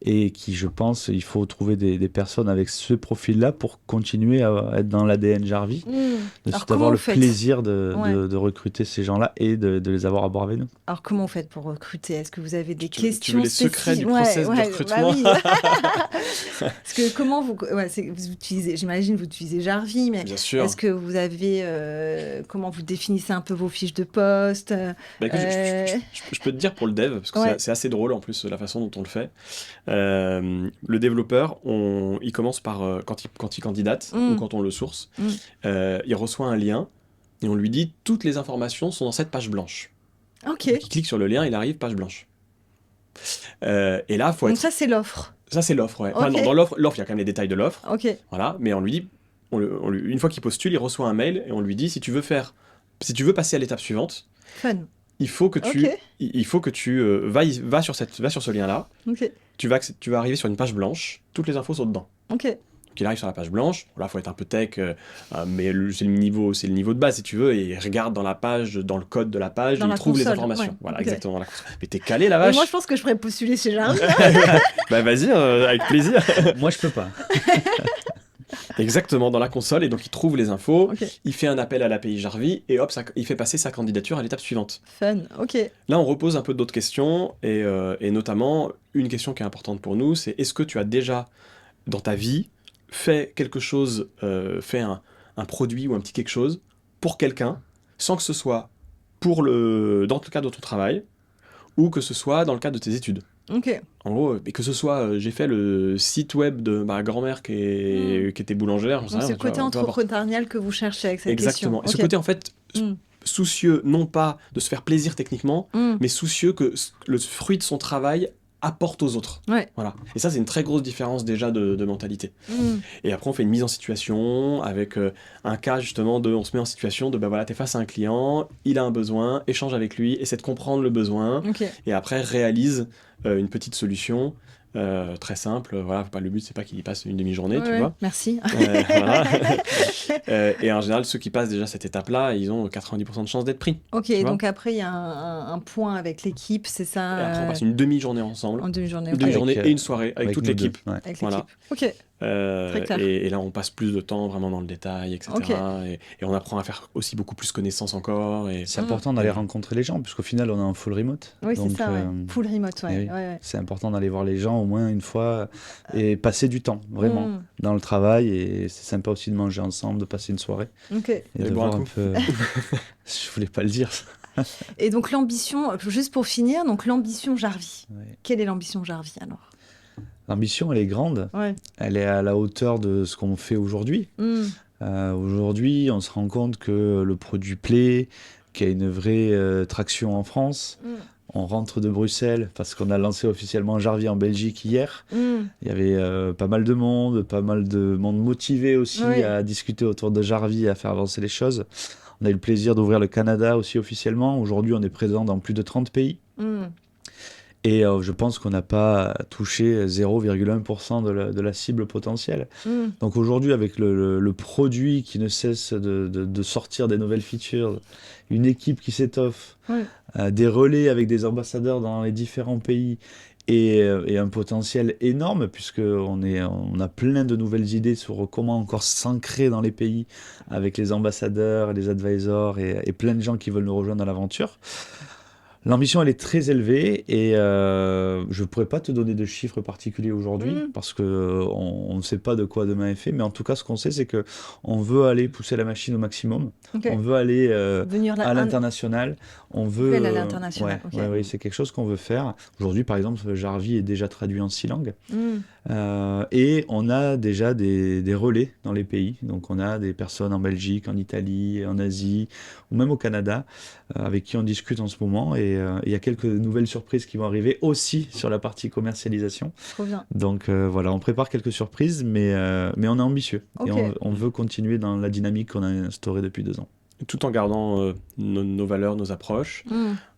Et qui, je pense, il faut trouver des personnes avec ce profil-là pour continuer à être dans l'ADN Jarvie, d'avoir le plaisir de recruter ces gens-là et de les avoir à bord avec nous. Alors, comment vous faites pour recruter? Est-ce que vous avez des questions Tu veux les secrets du process de recrutement? Parce que comment vous utilisez, j'imagine vous utilisez Jarvie, mais est-ce que vous avez, comment vous définissez un peu vos fiches de poste? Écoute, je peux te dire pour le dev, parce que c'est assez drôle en plus la façon dont on le fait. Le développeur, il commence par, quand il candidate ou quand on le source, il reçoit un lien et on lui dit toutes les informations sont dans cette page blanche. Ok. Donc, il clique sur le lien, il arrive, page blanche. Et là, faut Donc ça, c'est l'offre. Ça, c'est l'offre, ouais. Okay. Enfin, dans l'offre, il y a quand même les détails de l'offre. Ok. Voilà, mais on lui dit, une fois qu'il postule, il reçoit un mail et on lui dit si tu veux passer à l'étape suivante. Fun. Il faut que tu vas sur ce lien-là. Okay. Tu vas arriver sur une page blanche. Toutes les infos sont dedans. Ok. Donc il arrive sur la page blanche. Là, faut être un peu tech, mais c'est le niveau de base si tu veux. Et il regarde dans la page, dans le code de la page, il trouve les informations. Ouais. Voilà, exactement. Mais t'es calé, la vache. Moi, je pense que je pourrais postuler chez Jarvie. Bah vas-y, avec plaisir. Moi, je peux pas. Exactement, dans la console, et donc il trouve les infos, il fait un appel à l'API Jarvie, et hop, il fait passer sa candidature à l'étape suivante. Fun, ok. Là, on repose un peu d'autres questions, et notamment, une question qui est importante pour nous, c'est est-ce que tu as déjà, dans ta vie, fait quelque chose, fait un produit ou un petit quelque chose pour quelqu'un, sans que ce soit dans le cadre de ton travail, ou que ce soit dans le cadre de tes études. Ok. En gros, et que ce soit, j'ai fait le site web de ma grand-mère qui était boulangère. C'est le côté entrepreneurial que vous cherchez avec cette question. Exactement. Et ce côté, en fait, soucieux, non pas de se faire plaisir techniquement, mais soucieux que le fruit de son travail apporte aux autres. Ouais. Voilà. Et ça, c'est une très grosse différence déjà de mentalité. Et après, on fait une mise en situation avec un cas justement on se met en situation de, voilà, t'es face à un client, il a un besoin, échange avec lui, essaie de comprendre le besoin, et après réalise une petite solution très simple. Voilà, le but, c'est pas qu'il y passe une demi-journée, tu vois. Merci. Voilà. Et en général, ceux qui passent déjà cette étape-là, ils ont 90% de chances d'être pris. Ok, donc après, il y a un point avec l'équipe, c'est ça. Et après, on passe une demi-journée ensemble. En demi-journée. Une demi-journée et une soirée avec toute l'équipe. Avec l'équipe. Ok. Très clair. Et là, on passe plus de temps vraiment dans le détail, etc. Et on apprend à faire aussi beaucoup plus connaissance encore. Et c'est important d'aller rencontrer les gens, puisqu'au final, on est en full remote. Oui, c'est ça, full remote, C'est important d'aller voir les gens au moins une fois et passer du temps, vraiment, dans le travail. Et c'est sympa aussi de manger ensemble, de passer une soirée. Et de voir un peu... Je voulais pas le dire. Et donc l'ambition, juste pour finir, donc l'ambition Jarvie. Quelle est l'ambition Jarvie alors ? L'ambition, elle est grande. Elle est à la hauteur de ce qu'on fait aujourd'hui. Aujourd'hui, on se rend compte que le produit plaît, qu'il y a une vraie traction en France. On rentre de Bruxelles parce qu'on a lancé officiellement Jarvie en Belgique hier. Il y avait pas mal de monde motivé aussi à discuter autour de Jarvie et à faire avancer les choses. On a eu le plaisir d'ouvrir le Canada aussi officiellement. Aujourd'hui, on est présent dans plus de 30 pays. Et je pense qu'on n'a pas touché 0,1% de la cible potentielle. Donc aujourd'hui, avec le produit qui ne cesse de sortir des nouvelles features, une équipe qui s'étoffe, des relais avec des ambassadeurs dans les différents pays et un potentiel énorme, puisqu'on a plein de nouvelles idées sur comment encore s'ancrer dans les pays avec les ambassadeurs, les advisors et plein de gens qui veulent nous rejoindre dans l'aventure. L'ambition, elle est très élevée et je ne pourrais pas te donner de chiffres particuliers aujourd'hui parce qu'on ne sait pas de quoi demain est fait. Mais en tout cas, ce qu'on sait, c'est qu'on veut aller pousser la machine au maximum. On veut aller à l'international. On veut aller à l'international. Oui, c'est quelque chose qu'on veut faire. Aujourd'hui, par exemple, Jarvie est déjà traduit en 6 langues. Et on a déjà des relais dans les pays. Donc, on a des personnes en Belgique, en Italie, en Asie ou même au Canada avec qui on discute en ce moment. Et et il y a quelques nouvelles surprises qui vont arriver aussi sur la partie commercialisation. Trop bien. Donc voilà, on prépare quelques surprises, mais on est ambitieux. Ok. Et on veut continuer dans la dynamique qu'on a instaurée depuis 2 ans. Tout en gardant nos valeurs, nos approches.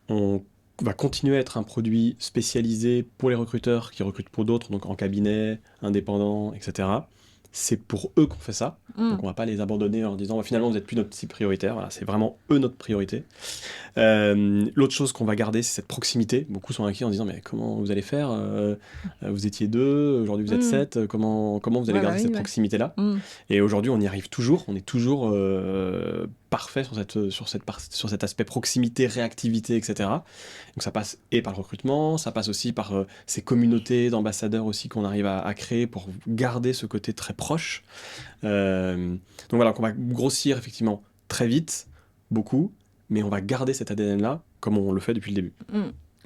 On va continuer à être un produit spécialisé pour les recruteurs qui recrutent pour d'autres, donc en cabinet, indépendant, etc. C'est pour eux qu'on fait ça, donc on va pas les abandonner en disant finalement vous n'êtes plus notre cible prioritaire, voilà, c'est vraiment eux notre priorité. L'autre chose qu'on va garder, c'est cette proximité. Beaucoup sont inquiets en disant mais comment vous allez faire, vous étiez 2, aujourd'hui vous êtes 7, comment vous allez garder cette proximité-là. Et aujourd'hui on y arrive toujours, on est toujours parfait sur cet aspect proximité, réactivité, etc. Donc ça passe et par le recrutement, ça passe aussi par ces communautés d'ambassadeurs aussi qu'on arrive à créer pour garder ce côté très proche. Donc voilà, qu'on va grossir effectivement très vite, beaucoup, mais on va garder cet ADN-là comme on le fait depuis le début.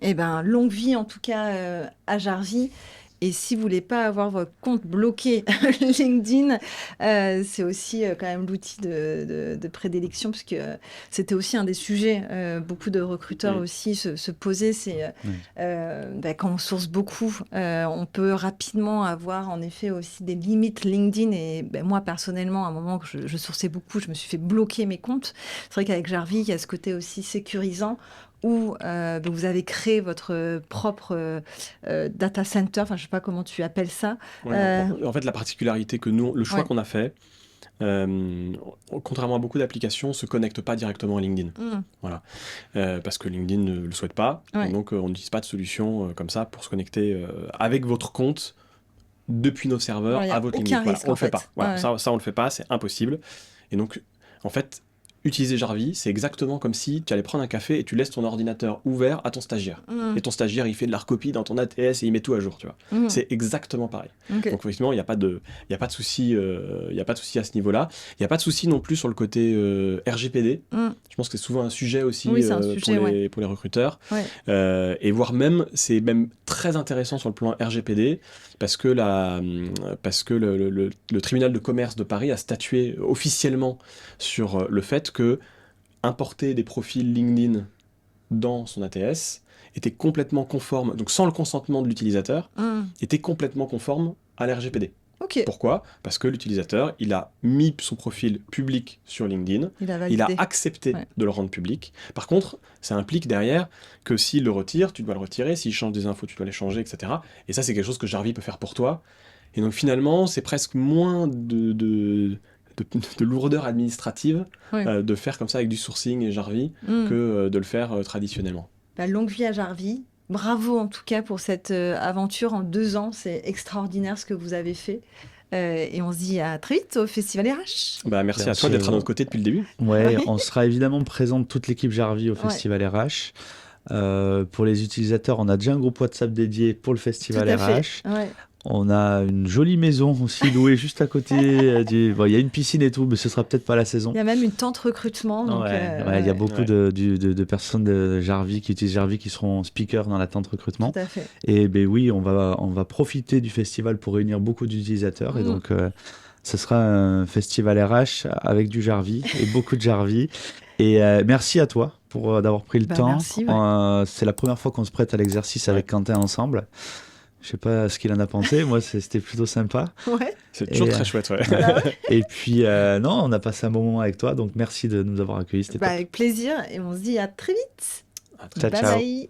Eh bien, longue vie en tout cas à Jarvie. Et si vous voulez pas avoir votre compte bloqué LinkedIn, c'est aussi quand même l'outil de prédilection, parce que c'était aussi un des sujets. Beaucoup de recruteurs aussi se posaient. C'est quand on source beaucoup, on peut rapidement avoir en effet aussi des limites LinkedIn. Et moi personnellement, à un moment que je sourçais beaucoup, je me suis fait bloquer mes comptes. C'est vrai qu'avec Jarvie, il y a ce côté aussi sécurisant, où vous avez créé votre propre data center, enfin je ne sais pas comment tu appelles ça. En fait, la particularité que nous, le choix qu'on a fait, contrairement à beaucoup d'applications, ne se connecte pas directement à LinkedIn. Voilà. Parce que LinkedIn ne le souhaite pas, et donc on n'utilise pas de solution comme ça pour se connecter avec votre compte depuis nos serveurs à votre LinkedIn. Voilà, on ne le fait pas. Voilà, ça, on ne le fait pas, c'est impossible. Et donc, en fait, utiliser Jarvie, c'est exactement comme si tu allais prendre un café et tu laisses ton ordinateur ouvert à ton stagiaire. Et ton stagiaire, il fait de la recopie dans ton ATS et il met tout à jour, tu vois. C'est exactement pareil. Donc effectivement, il n'y a pas de souci, à ce niveau-là. Il n'y a pas de souci non plus sur le côté RGPD. Je pense que c'est souvent un sujet aussi pour les recruteurs. Et voire même, c'est même très intéressant sur le plan RGPD parce que le tribunal de commerce de Paris a statué officiellement sur le fait que importer des profils LinkedIn dans son ATS était complètement conforme, donc sans le consentement de l'utilisateur, était complètement conforme à l'RGPD. Pourquoi ? Parce que l'utilisateur, il a mis son profil public sur LinkedIn, il a accepté de le rendre public. Par contre, ça implique derrière que s'il le retire, tu dois le retirer, s'il change des infos, tu dois les changer, etc. Et ça, c'est quelque chose que Jarvie peut faire pour toi. Et donc finalement, c'est presque moins de lourdeur administrative de faire comme ça avec du sourcing et Jarvie que de le faire traditionnellement. Longue vie à Jarvie. Bravo en tout cas pour cette aventure en 2 ans. C'est extraordinaire ce que vous avez fait. Et on se dit à très vite au Festival RH. Merci à toi d'être à notre côté depuis le début. On sera évidemment présent toute l'équipe Jarvie au Festival RH. Pour les utilisateurs, on a déjà un groupe WhatsApp dédié pour le Festival RH. On a une jolie maison aussi louée juste à côté. Il y a une piscine et tout, mais ce sera peut-être pas la saison. Il y a même une tente recrutement. Donc, il y a beaucoup de personnes de Jarvie qui utilisent Jarvie qui seront speakers dans la tente recrutement. Tout à fait. Et oui, on va profiter du festival pour réunir beaucoup d'utilisateurs. Et donc, ce sera un festival RH avec du Jarvie et beaucoup de Jarvie. Et merci à toi d'avoir pris le temps. Merci, c'est la première fois qu'on se prête à l'exercice avec Quentin ensemble. Je sais pas ce qu'il en a pensé. Moi, c'était plutôt sympa. C'est toujours très chouette. Et puis, on a passé un bon moment avec toi. Donc, merci de nous avoir accueillis. Avec plaisir. Et on se dit à très vite. Ciao. Bye.